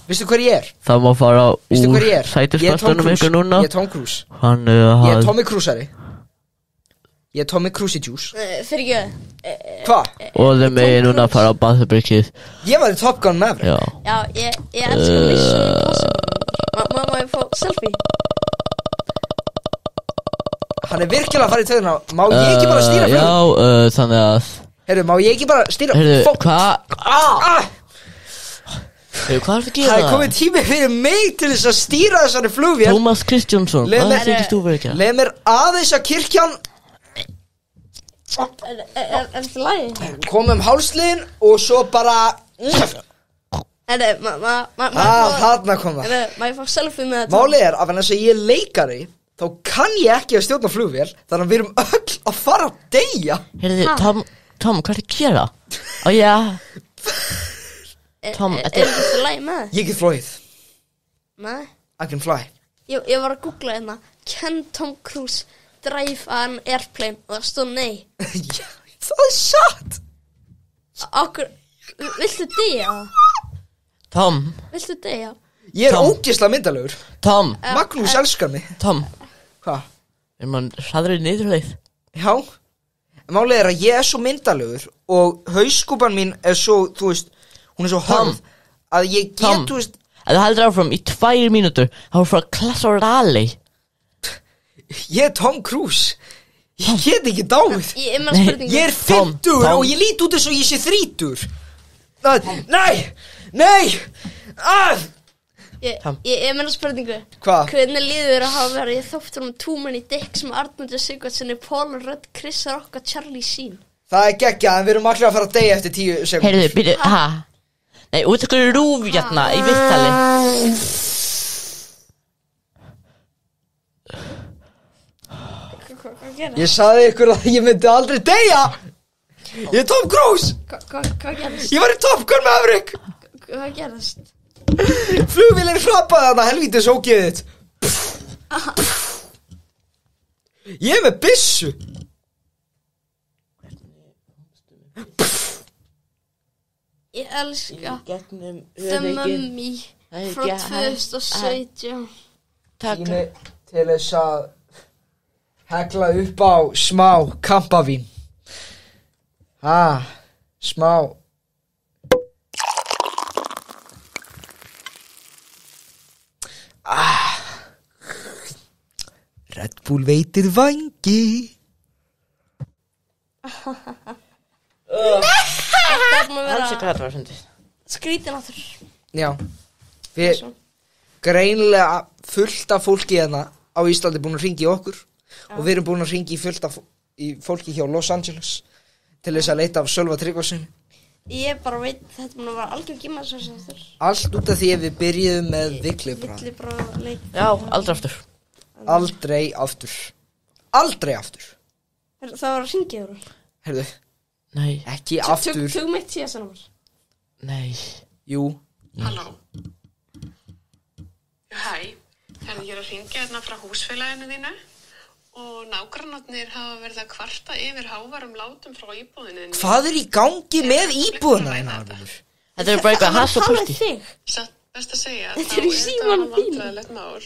Veistu hver ég er? Það má fara úr sætisfastunum ykkur núna. Ég Tom Cruise. Ég Tommy Cruise-ari. Ég Tommy Cruise Juice. Fyrir ekki. Hva? Og þeim megi núna fara á Bathbryggið. Ég var í Top Gun Maverick. Já, ég elskar Mission Impossible. Má ég fá selfie? Hann virkilega að fara í töðuna. Má ég ekki bara stýra flug? Já, þannig að. Heyrðu, má ég ekki bara stýra? Heyrðu, hvað? Heyrðu, hvað ertu að gera? Það komið tími fyrir mig til þess að stýra þessari flugvél. Tómas Kristjánsson, hvað þykist þú verið að gera? Leð mér aðeins að kirkjan. Þetta lagi? Komum hálsliðin og svo bara. Þarna kom það. Má ég fá selfie með þetta? Málið er að þess að ég er leikari, þá kann ég ekki að stjórna flugvél. Þannig að við erum öll að fara að deyja. Heyrðu, Tom, hvað er að gera? Ó, já. Tom, Er þetta lagi með það? Ég get flóið. Nei. I can fly. Ég var að googla hérna. Can Tom Cruise drive an airplane? Og það stóð nei. Já, það er satt. Viltu deyja? Tom. Viltu deyja? Ég er ógeðslega myndalegur. Tom. Magnús elskar mig. Tom. Hvað? Er mann hraðri niðurleið? Já. Málið er að ég er svo myndalegur og hauskúpan mín er svo, þú veist, hún er svo hörð að ég get, þú veist. Ef þú heldur áfram í 2 mínútur, þá er frá klassa á rally. Ég er Tom Cruise. Ég get ekki dáið. Ég er 50 og ég lít út eins og ég sé 30. Nei. Ég meina spurningu. Hvað? Hvernig líður að hafa verið í þáttunum Too Many Dicks með Arnaldur Sigurðssoni, Paul Rudd, Chris Rock og Charlie Sheen? Það er geggjað, en við erum allir að fara að deyja eftir 10 sekundur. Heyrðu, byrju, Nei, út okkur rúf hérna í viðtali. Ég sagði ykkur að ég myndi aldrei deyja. Ég er Tom Cruise. Hvað gerðist? Ég var í Top Gun Maverick. Hvað gerðist? Flugvélin hrappaði þarna, helvítis ógeðið. Ég er með byssu. Ég elska The Mummy frá 2017. Tími til þess að hekla upp á smá kampavín. Smá. Red Bull veitir vangi. Þetta er skrítin áttur. Já. Við greinilega fullt af fólki hérna á Íslandi búin að hringi í okkur. Og við erum búin að hringi í fullt af fólki hjá Los Angeles til þess að leita af Sölva Tryggvasyni. Ég bara veit þetta mun að vera algjör gímaðsvæsastur. Allt út af því að við byrjuðum með Viklibra. Já, aldrei aftur. Aldrei aftur. Það var að hringja þér. Heyrðu. Nei. Ekki aftur. Tökum eitt síðast nummer. Nei. Jú. Halló. Hæ. Ég er að hringja hérna frá húsfélaginu þínu og nágrannarnir hafa verið að kvarta yfir háværum látum frá íbúðinu. Hvað er í gangi með íbúðina þína? Þetta er bara eitthvað hass og pusti. Satt best að segja að þá er þetta vandræðilegt mál.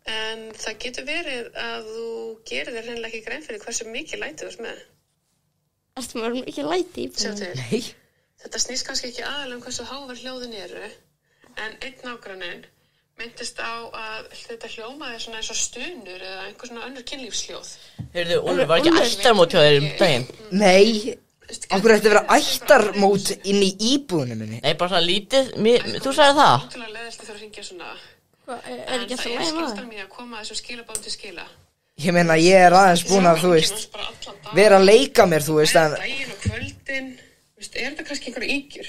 En það getur verið að þú gerir þér hreinlega ekki grein fyrir hversu mikið læti þú ert með. Ertu maður mikið læti í íbúðinu? Sjá til. Nei. Þetta snýst kannski ekki aðalega hversu hávær hljóðin eru, en einn nágranninn myndist á að þetta hljómaði svona eins og stunur eða einhver svona önnur kynlífsljóð. Heyrðu, Úlfur, var ekki ættarmót hjá þér daginn? Nei, okkur ætti að vera ættarmót inn í íbúðinu minni. Nei, bara svona lítið, þú sagði það. Ótrúlega leiðist þið að hringja svona. Er ekki alltaf læg maður? skildar mín að koma þessum skilabáðum til skila. Ég meina, ég er aðeins búin að, þú veist, vera að leika mér, þú veist, en... Daginn og kvöldin, er þetta kannski einhverju ígjur?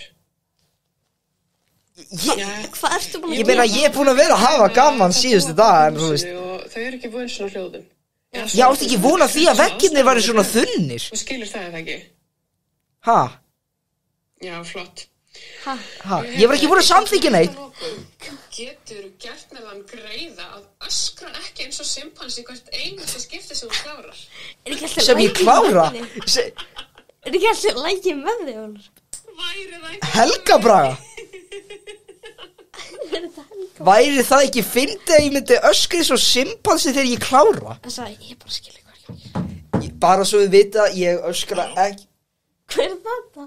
Hvað ertu búin að Ég meina, ég er búin að vera að hafa gaman síðustu dag, en þú veist. Og þau eru ekki vön svona hljóðum. Já, ertu ekki vona því að veggirnir væri svona þunnir? Þú skilur það eða ekki? Ha? Já, flott. Ég var ekki búin að samþykkja neitt. Getur gert með þann greiða að öskra ekki eins og simpansi hvert einasta skipti sem þú klárar. Sem ég klára? Er ekki alltaf lækið með þig, Ólar? Helga Braga? Væri það ekki fyndið að ég myndi öskra eins og simpansi þegar ég klára? Það sagði, ég bara skil ekki. Bara svo við vita, ég öskra ekki. Hver er þetta?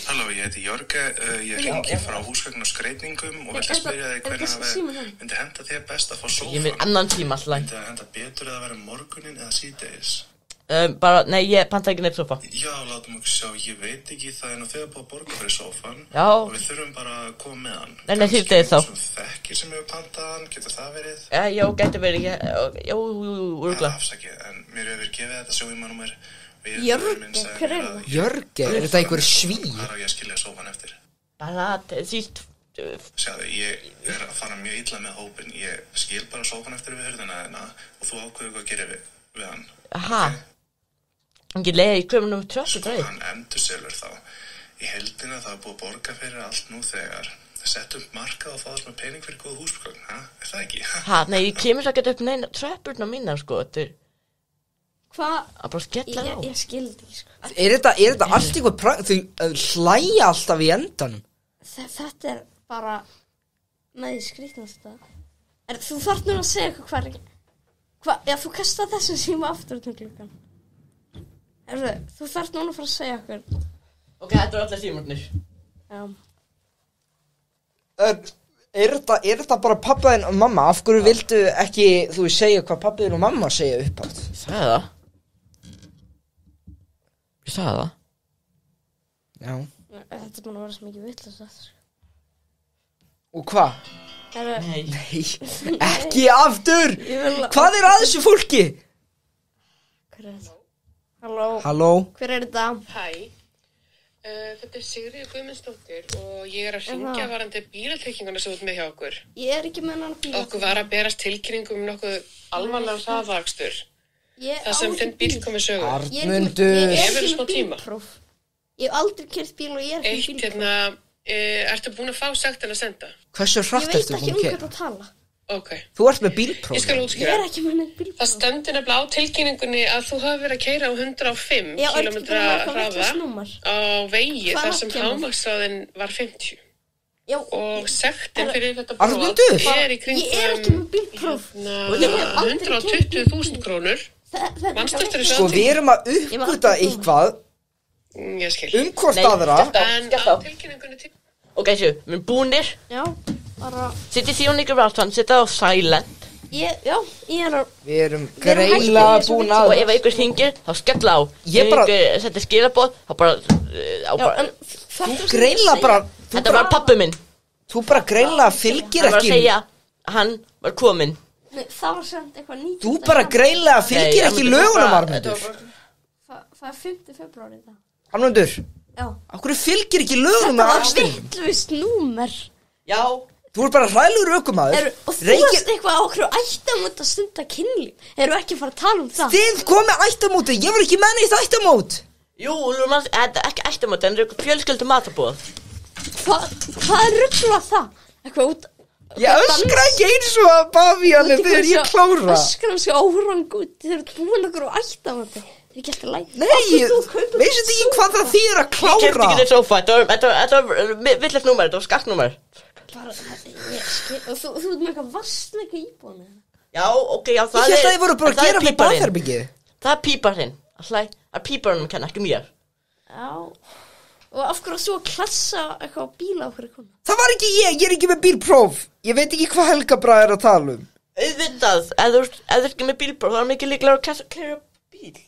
Halló, ég heiti Jörge, ég hringi frá húsgögn og skreytingum og vildi spyrja þig hvernig það myndi henda þér best að fá sófan. Ég mynd annan tíma alltaf. Myndi það henda betur eða vera morgunin eða síðdegis? Nei, ég panta ekki neitt sófa. Já, látum okkur sjá, ég veit ekki, það er nú þegar búið að borga fyrir sófan. Já. Og við þurfum bara að koma með hann. Nei, síðdegis þá. Kannski þekkir sem hefur pantað hann, getur það verið? Já, getur verið, úrgla. Afsakið, en mér hefur gefið þetta sjóimanúmer. Jörge, er þetta einhver svíi? Hvar á ég að skilja sófan eftir? Bara, síst. Sjáðu, ég er að fara mjög illa með hópin. Ég skil bara sófan eftir við hurðina þina og þú ákveður hvað að gera við hann. Aha. Ekki leiði í kömunum tröppu dreif. Hann endurselur þá. Í heldina það er búið að borga fyrir allt nú þegar. Sett upp markað og fá þess með pening fyrir góð húsgögn, er það ekki? Nei, ég kemur svo að geta upp neina tröppurna mína, sko, þetta Hvað? Að bara skella á. Ég skildi ekki, sko. Er þetta allt eitthvað prang? Þau hlæja alltaf í endanum. Þetta er bara með skrýtnast það. Þú þarf nú að segja eitthvað Já, þú kastar þessum síma aftur til klukkan. Þú þarf nú að fara að segja eitthvað. Ok, þetta allir símarnir. Já. Er þetta bara pappaðinn og mamma? Af hverju vildu ekki, þú segja hvað pappaðinn og mamma segja upp átt? Sagði það? Ég sagði það? Já. Þetta er búin að vera svo mikið vitlaust aftur. Og hvað? Nei, ekki aftur! Hvað er að þessu fólki? Hver er þetta? Halló? Hver er þetta? Hæ. Þetta er Sigríður Guðmundsdóttir og ég er að hringja varandi bílatrygginguna sem út með hjá okkur. Ég er ekki með hann bílatrygging. Okkur var að berast tilkynningu nokkuð alvarlegan hraðakstur. Það sem þinn bíl komið sögu. Arnmundur. Hefur þú smá tíma? Ég hef aldrei keyrt bíl og ég er ekki bílpróf. Ertu búin að fá sektin að senda? Hversu hratt ertu búin að keyra? Ég veit ekki hvað tala. Ok. Þú ert með bílpróf. Ég skal útskýra. Ég er ekki með neitt bílpróf. Það stendur nefnilega á tilkynningunni að þú hafi verið að keyra á 105 km hraða á vegi þar sem hámarkshraðinn var 50. Já. Og sektin fyrir þetta brot er í kringum Ég er ekki með bílpróf. 120.000 krónur. Sko við erum að uppgöta eitthvað hvort aðra. Skell á. Ok, við erum búnir. Já, bara Sitt í þjóningur vartan, sitta á silent. Já, ég er að Við erum greinlega búin að Og ef einhver hringir, þá skella á. Ég bara Setti skilaboð, þá bara Þú greinlega bara Þetta var pabbi minn. Þú bara greinlega fylgir ekki Það var að segja, hann var kominn. Það var samt eitthvað nýtt. Þú bara greinlega fylgir ekki lögunum, Arnmundur. Það er 5. febrúar í dag. Arnmundur? Já. Af hverju fylgir ekki lögunum með akstrinum? Þetta var vitlaust númer. Já. Þú er bara hræðilegur ökumaður. Og þú veist eitthvað á hverju ættamót að stunda kynlíf. Erum ekki að fara að tala um það? Þið komið ættamóti, ég var ekki með neitt ættamót. Jú, þetta er ekki ættamót, en fjölskyldu matabóð. Hvað er ruglað það? Eitthvað út Ég öskra ekki eins og að bavíanum þegar ég klára. Öskra hans og órangút þegar þú búin okkur á ættamóti. Það er ekki alltaf læg. Nei, veistu ekki hvað það þýðir að klára? Ég kemst ekki til sófa, þetta var villert númer, þetta var skaktnúmer. Þú ert með eitthvað vastleika íbúinu. Já, ok, já, það er... Ég held að þið voru bara að gera með baðherbyggið. Það er píparinn, að píparinn kann ekki mér. Já, og af hverju þú að klassa eitthvað bíla á hverju konu? Það var ekki ég er ekki með bílpróf. Ég veit ekki hvað Helga Braga er að tala um. Auðvitað, ef þú ert ekki með bílpróf, þá er mikið líklega að keyra bíl.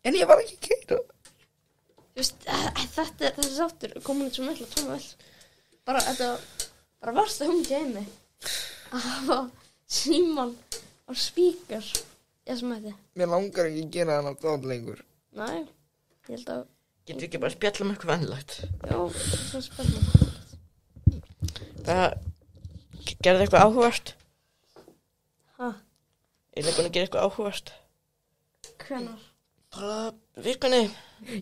En ég var ekki að keyra. Þú veist, þessi þáttur komin út svo miklu að tóna vel. Bara varst að hungja í mig. Að hafa síman á spíkar. Ég sem þetta. Mér langar ekki að gera hann á þátt lengur. Nei, ég held að... Getur ekki bara að spjalla um eitthvað vennlegt? Já, svo spjalla. Bara, gerði eitthvað áhugavert? Hæ? Ég búin að gera eitthvað áhugavert. Hvenær? Bara, vikunni.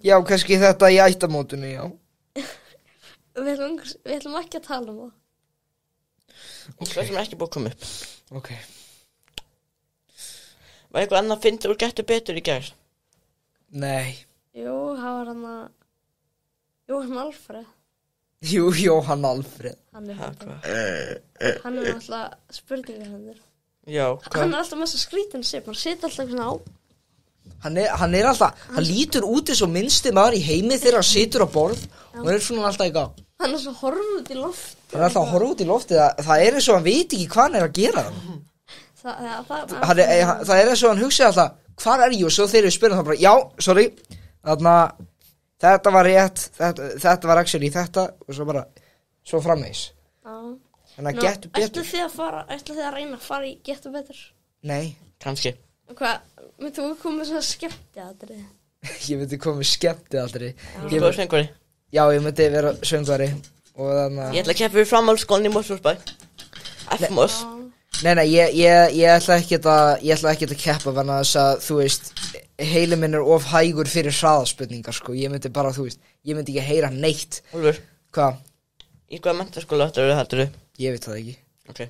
Já, kannski þetta í ættamótinu, já. Við ætlum ekki að tala það. Það sem ekki búið að koma upp. Ok. Var eitthvað annað fyndur og getur betur í gær? Nei. Jú, það var hann að Jóhann Alfreð. Jóhann Alfreð. Hann náttúrulega spurningahendur. Já, Hann alltaf með þess að skrítin sig. Hann situr alltaf svona á. Hann alltaf, hann lítur út eins og minnsti maður í heimi þegar hann situr á borð og hann svona alltaf í gang. Hann svo horfður út í loft. Hann alltaf að horfa út í loftið. Það eins og hann veit ekki hvað hann að gera. Það eins og hann hugsa alltaf, hvar ég? Og svo þegar við spyrum það bara, já, sorry, þarna, þetta var rétt, þetta var actually þetta, og svo framvegis. Þannig að getur betur. Ætla þið að reyna að fara í getur betur? Nei. Kannski. Hvað, myndi þú komið svona skemmtiatriði? Ég myndi komið skemmtiatriði. Þú er söngvari? Já, ég myndi vera söngvari. Ég ætla að keppa við framhaldsskólann í Mosfellsbæ. FMOS. Nei, ég ætla ekki að keppa vegna þess að, þú veist, heili minn of hægur fyrir hraðaspurningar, sko. Ég myndi bara, þú veist, ég myndi ekki heyra neitt. Úlfur. Hvað? Í hvaða menntaskóla heldur þú? Ég veit það ekki. Ok,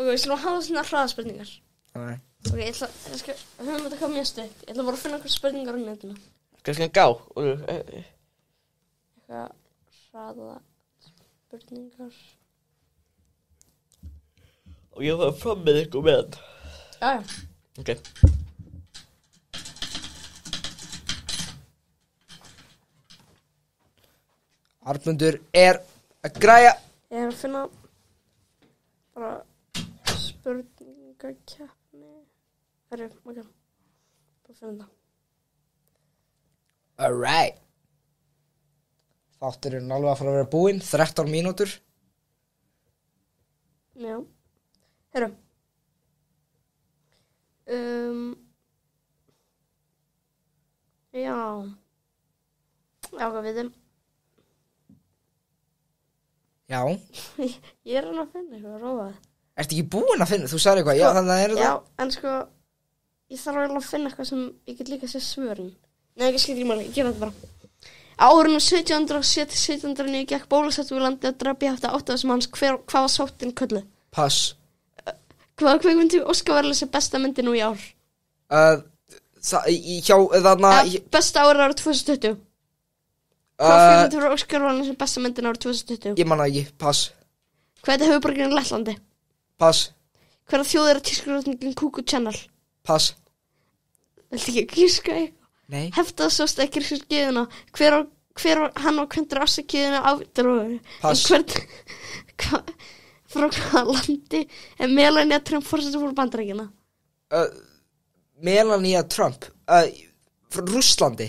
við slúum að hafa svona hraðaspurningar. Nei. Ok, ég ætla höfum þetta hvað mjög stutt. Ég ætla bara að finna einhver spurningar á netinu. Kannski gá, Úlfur. Eitthvað hraðaspurningar. Og ég var fram með ykkur með hann. Já. Ok. Arnmundur er að græja. Ég að finna bara spurningakeppni. Herri, ok. Bara finna það. Alright. Þátturinn alveg að fara að vera búinn. 13 mínútur. Já. Herru. Já. Já, hvað við þeim? Já. Ég að finna eitthvað, róaði. Ertu ekki búinn að finna? Þú sagði eitthvað, já, þannig að það Já, en sko, ég þarf að finna eitthvað sem ég get líka að sé svörin. Nei, ekki skilur máli, ég gera þetta bara. Árinu 1707-1709 gekk bólusettur við landi að drepa eftir 8 manns. Hvað var sóttin kölluð? Pass. Hvaða kvikmynd Óskarsverðlaun sem besta myndi nú í ár? Besta árið árið 2020. Hvaða kvikmynd var Óskarsverðlaun sem besta myndi árið 2020? Ég manna ekki, pass. Hvað er höfuðborgin í Lettlandi? Pass. Hvaða þjóð er tískurótningin Kuku Channel? Pass. Viltu ekki gíska eitthvað? Nei. Hefta svo stekir skýðuna. Hver var hann og hvernig afsakíðuna ádróðu? Pass. Frá hvaða landi er Melania Trump forseti fyrir Bandaríkjanna? Melania Trump? Frá Rússlandi?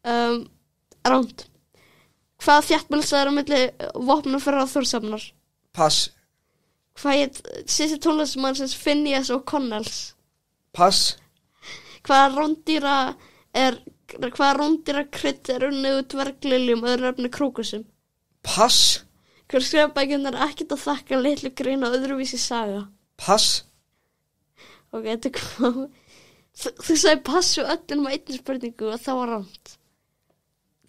Ránt. Hvaða þéttbýlisstaður á milli vopnafjarðar og Þórshafnar? Pass. Hvað heit síðasti tónlistarmannsins Phineas O'Connells? Pass. Hvaða rándýra krydd er unnið úr dvergliljum öðru nefni krókusum? Pass. Hver skrifa bækjurnar ekkert að þakka litlu grein og öðruvísi saga? Pass. Ok, þetta er hvað? Þú sagði pass og öllum á einnig spurningu og það var ránt.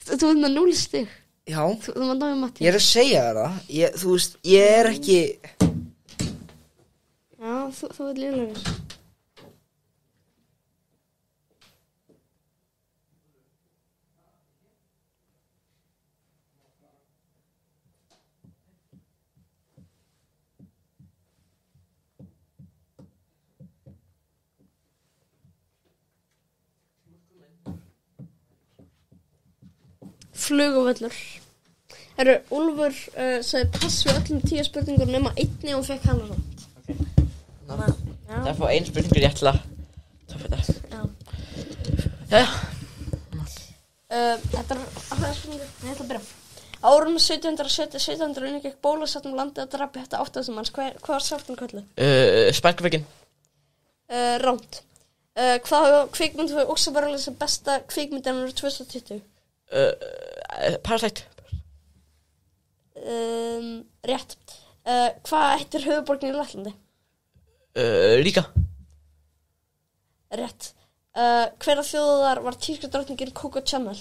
Þú veit með 0 stig. Já. Þú var náðu Matti. Ég er að segja þér það. Þú veist, ég er ekki... Já, þú veit líflegur. Fluguvöllur. Herru, Úlfur sagði pass við öllum 10 spurningur nema 1 og fekk hana rátt. Ok. Það er fá 1 spurningur ég ætla að tapa þetta. Já. Þetta er alltaf spurningur. Ég ætla að byrja. Árunum 1770-1709 gekk bólusettum landið að drepa eftir 8 manns. Hvað var sáttin kölluð? Spænguveggin. Ránt. Hvað kvikmynd var Óskarsverðlaun sem besta kvikmyndin árið 2020? Parasite. Rétt. Hvað heitir höfuðborgin í Lettlandi? Riga. Rétt. Hverra þjóðar var tískudrottningin Coco Chanel?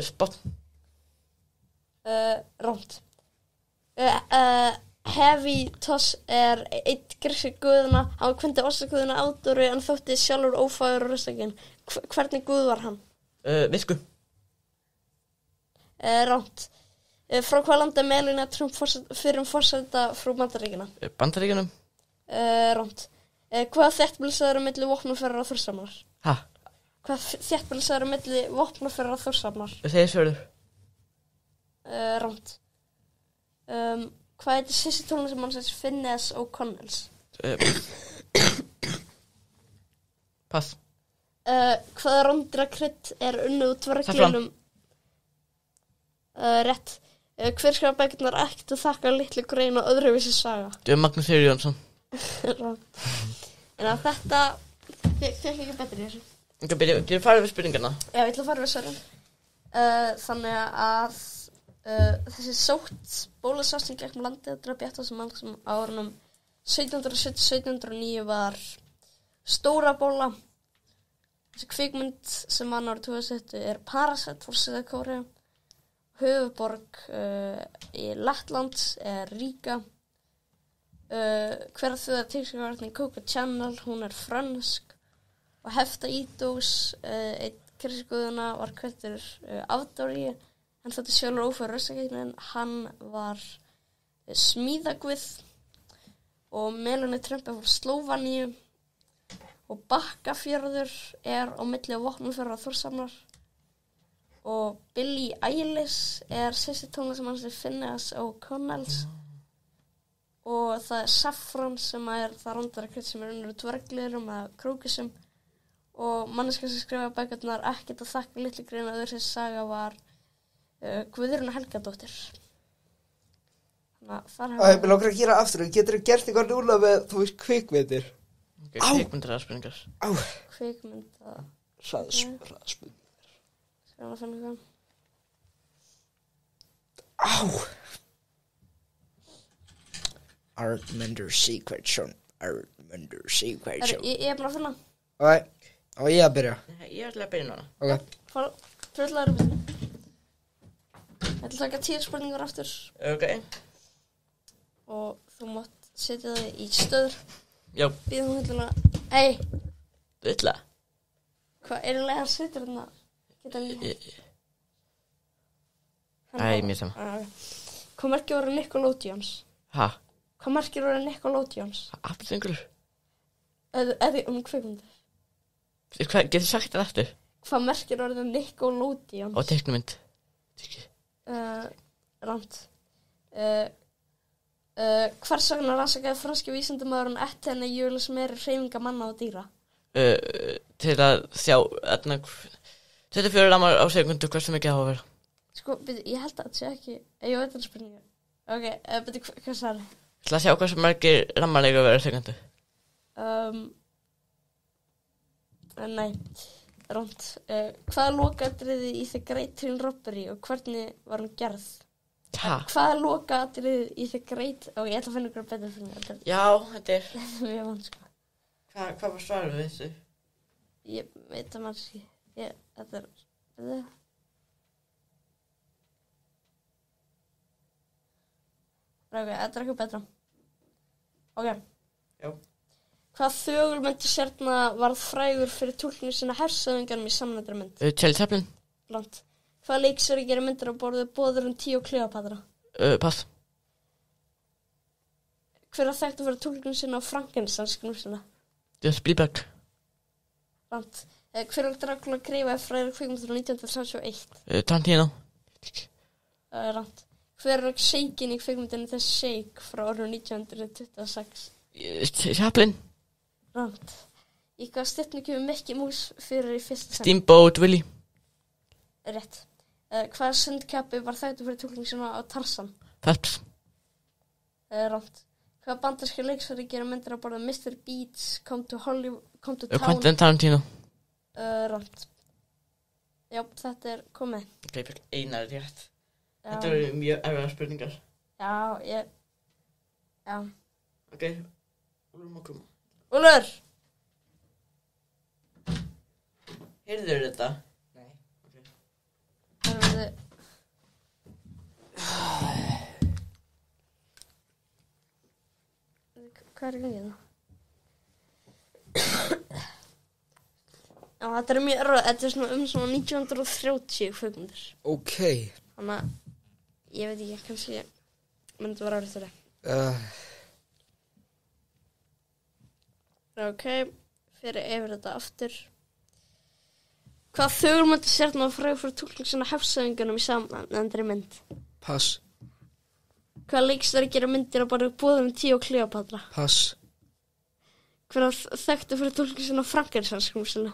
Spott. Rámt. Hevítos einn gríska guðana. Hann kvendi orsakaguðina Ádoru en þótti sjálfur ófægur og röstakinn. Hvernig guð var hann? Visku. Rámt. Frá hvað landa Melania Trump fyrir forseta frá Bandaríkjunum? Bandaríkjunum. Rámt. Hvað þéttbýlisstaður á milli Vopnafjarðar og Þórshafnar? Ha? Hvað þéttbýlisstaður á milli Vopnafjarðar og Þórshafnar? Seyðisfjörður. Rámt. Hvað heitir sýsti tónlistarmannsins Finneas O'Connells? Pass. Hvaða rándýrakrydd unnið úr dverglinum? Rétt. Hver skrifaði bækurnar Ekkert að þakka, Litlu grein og öðruvísi saga? Magnús Sigurður Jónsson. Rámt. En að þetta fekk ekki betri í þessu. Þú farið við spurningarna? Já, ég ætla að fara við svörin. Þannig að þessi sótt bólusetning gegn landið drepi 8.000 manns sem á árunum 1770-1709 var stóra bóla. Þessi kvikmynd sem vann árið 2007 Parasite frá Suður-Kóreu. Höfuðborg í Lettland Riga. Hver þjóðar tískuvarning Coco Chanel, hún frönsk. Og Hefta Ídós, einn kristguðuna var kvættur Ádoru, en þetta sjálfur ófæður röstakegnin, hann var smíðaguð. Og Melania Trump frá Slóvaníu. Og Bakkafjörður á milli Vopnafjarðar og Þórshafnar. Og Billie Eilish sýsti tónlistarmannsins Finneas O'Connells. Og það Saffron sem það rándýrakrydd sem unnið úr dvergliðurum eða krókusum. Og manneskja sem skrifaði bækurnar Ekkert að þakka, Litlu grein og öðruvísi saga var Guðrún Helgadóttir. Þannig að þar Ég vil okkur að gera aftur. Getur þú gert eitthvað núna með, þú veist, kvikmyndir? Kvikmyndir. Kvikmynda. Hraðspurningar. Skal að finna hvað? Artmender Secret Show. Ég búin að finna. Ok, og ég að byrja. Ég ætla að byrja núna. Ok. Tröllaður um þetta. Ég ætla að taka 10 spurningar aftur. Ok. Og þú mátt setja það í stöður. Já. Býðum hundluna. Hey. Þú ætla? Hvað eiginlega setur þarna? Geta líka. Mér saman. Hvað merkir orðið Nickelodeons? Ha? Hvað merkir orðið Nickelodeons? Appelsingulur. Eða kvikmyndir. Getur þú sagt það eftir? Hvað merkir orðið Nickelodeons? Og teiknumynd. Rámt. Hvers vegna rannsakaði franski vísindamaðurinn Etienne Jules meiri hreyfinga manna og dýra? Til að sjá 24 ramar á sekundu hversu mikið það á að vera. Sko, ég held að þetta sé ekki. Ég veit það spurningu. Ok, hvað sagði? Til að sjá hversu margir ramar eiga að vera á sekundu. Nei, rámt. Hvaða lokaatriði í The Great Train Robbery og hvernig var hún gerð? Hvaða lokaatriði í The Great... Og ég ætla að finna ykkur betur fyrir þetta. Já, þetta Þetta mjög vann, sko. Hvað var svarið við þessu? Ég veit það maður ekki. Þetta Ok, þetta eitthvað betra. Ok. Já. Hvað þögulmyndu sérna varð frægur fyrir túlkinu sína hersöðingarnum í samnættri mynd? Charlie Chaplin. Blant. Hvað leiksari gerir myndir á borðið Boðurinn 10 og Kleopatra? Pass. Hver þekktu fyrir túlkinu sína á Frankensteinsknum sína? Spielberg. Blant. Hver Dracula greifaði frægur kvikmyndir á 1931? Tarantino. Rámt. Hver Shakin í kvikmyndinni The Shake frá árinu 1926? Chaplin. Rámt. Í hvað stytnu kemur Mickey Mouse fyrir í fyrsta Steamboat Willie. Rétt. Hvaða sundkappi var þekktur fyrir túlkinu sína á Tarzan? Phelps. Rámt. Hvaða bandarski leiksvari gerir myndir á borðið Mr. Beats, Come to Town? Quentin Tarantino. Rámt. Já, þetta komið. Ok, ég fekk einar rétt. Þetta eru mjög erfiðar spurningar. Já. Ok, Úlfur má koma. Úlfur! Heyrðir þetta? Nei. Okay. hvað í gangi það? Já, þetta mjög erfið, þetta svona svona 1930 kvikmyndir. Ok. Þannig að, ég veit ekki, kannski myndi vera árið fyrir. Ok, fyrir yfir þetta aftur. Hvað þögulmyndir sérna á frægur fyrir túlkning svona hefsæðingunum í samanendri mynd? Pass. Hvað leikstjóri gera myndir á bara Boðum 10 og Kleópatra? Pass. Hver þekktu fyrir túlkning svona Frankenstein-skrímslinu?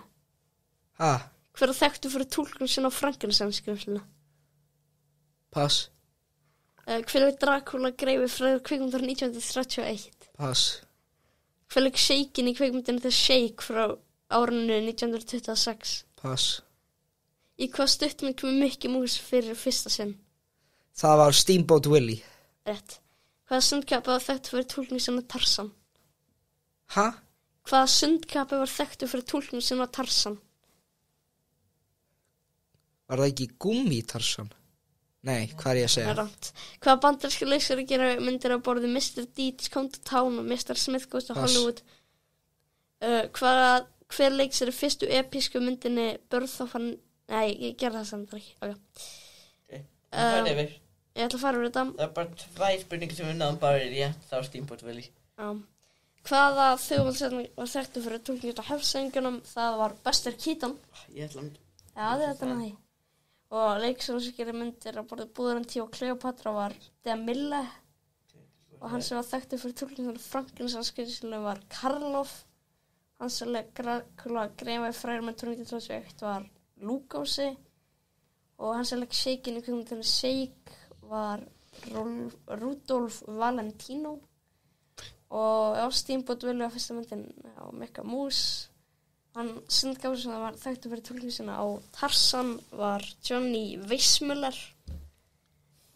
Ha? Hver þekktu fyrir túlkning svona Frankenstein-skrímslinu? Pass. Hver leik Dracula greifi frægur kvikmyndar 1931? Pass. Hver leik Shakin í kvikmyndinu The Shake frá árinu 1926? Pass. Í hvað stuttmynd kemur Mickey Mouse fyrir fyrsta sinn? Það var Steamboat Willie. Rétt. Hvaða sundkappi var þekktu fyrir túlkning svona Tarzan? Ha? Hvaða sundkappi var þekktu fyrir túlkning svona Tarzan? Var það ekki Gummi Tarzan? Nei, hvað ég að segja? Rátt. Hvaða bandarísku leikstjóri gera myndir á borði Mr. Deeds Come to Town og Mr. Smith Goes to Hollywood? Hver leikstjóri fyrstu episku myndinni Birth of a... Nei, ég gerði það samt ekki. Ok. Það yfir. Ég ætla að fara úr þetta. Það bara 2 spurningar sem við náðum bara rétt, það var Steamboat Willie. Já. Hvaða þjóðvaldsetning var þekktu fyrir túlkning á hefsæðingunum? Það var Buster Keaton. Ég ætla að... Já, þetta með því. Og leikstjóri sem gerir myndir á borði Boðum 10 og Kleópatra var DeMille. Og hann sem var þekktu fyrir túlkning á Frankenstein-skrímslinu var Karloff. Hann sem Dracula greifi frægur með 1921 var Lúkási. Og hann sem leik Shakin í kvikmyndinu Shake var Rudolf Valentino. Og Steamboat Willie á fyrsta myndin á Mickey Mouse. Hann sundkappi sem var þekktu fyrir túlkning sína á Tarzan var Johnny Weissmuller.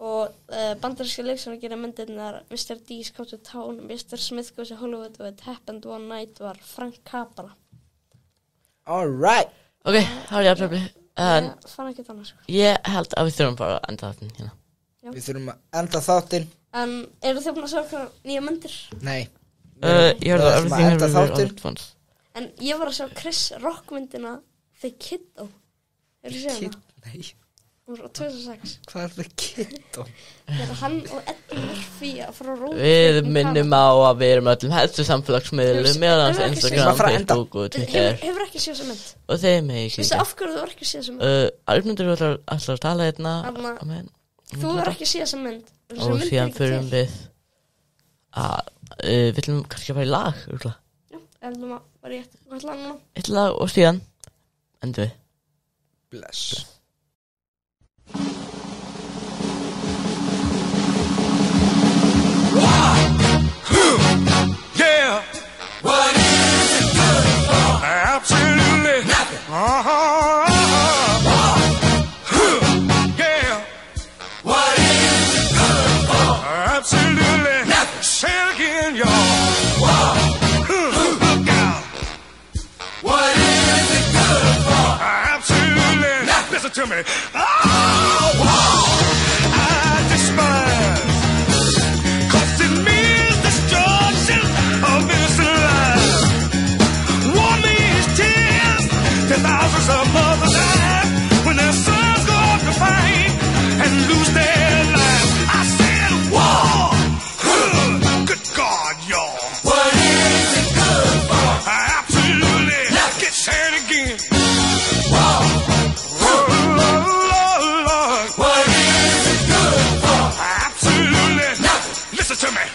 Og bandaríska leikstjóri gera myndirnar Mr. Deeds Come to Town, Mr. Smith Goes to Hollywood og It Happened One Night var Frank Capra. All right. Ok, það var ég að pröfli. Ég fann ekki annars. Ég held að við þurfum bara að enda þáttinn hérna. Já. Við þurfum að enda þáttinn. En eru þið búin að sjá okkur nýja myndir? Nei. Ég hörði að everything enda þáttinn. En ég var að sjá Chris Rock myndina The Kiddo. Hefur þið séð hana? Nei. Hún var á 2006. Hvað er The Kiddo? Það er hann og Eddie Murphy frá Róð. Við minnum á að við erum öllum helstu samfélagsmiðlum meðan Instagram, Facebook og Twitter. Hefur ekki séð þessa mynd? Og þeir með ekki. Veistu af hverju þú var ekki séð þessa mynd? Arnmundur var alltaf að tala hérna. Þú var ekki séð þessa mynd. Og síðan förum við að við viljum kannski að fara í lag, örgulega. Já, eldum að fara í eitt lag núna. Eitt lag og síðan endum við. Bless. Yeah. What is it good for? Absolutely nothing. Yeah. What is it good for? Absolutely nothing. Say it again, y'all. Look out. What is it good for? Absolutely nothing. Listen to me. I despise. Thousands of mothers die when their sons go off to fight and lose their lives. I said war. Good God, y'all. What is it good for? Absolutely. Get said again. War. Lord. What is it good for? Absolutely. Nothing. Listen to me.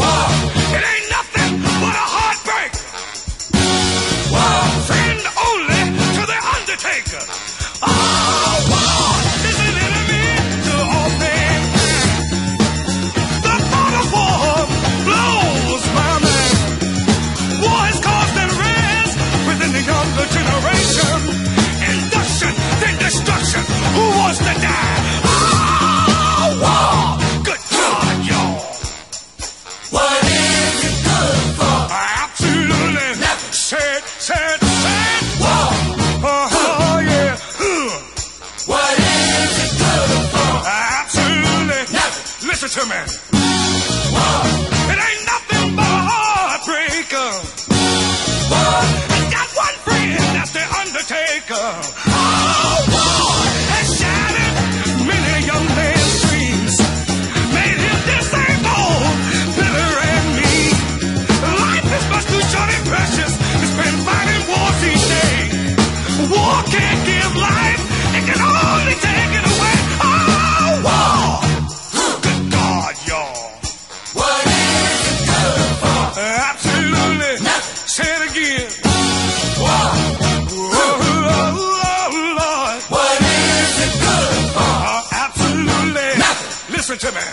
War. It ain't nothing but a heartbreak. War. Friend only to the Undertaker. Oh, war is an enemy to all things. The thought of war blows my mind. War has caused unrest within the younger generation. Induction, then destruction. Who wants to die? Oh, war. Good God, y'all. What is it good for? Absolutely nothing. Said. War. Oh, yeah. What is it good for? Absolutely nothing. Listen to me. War. It ain't nothing but a to me.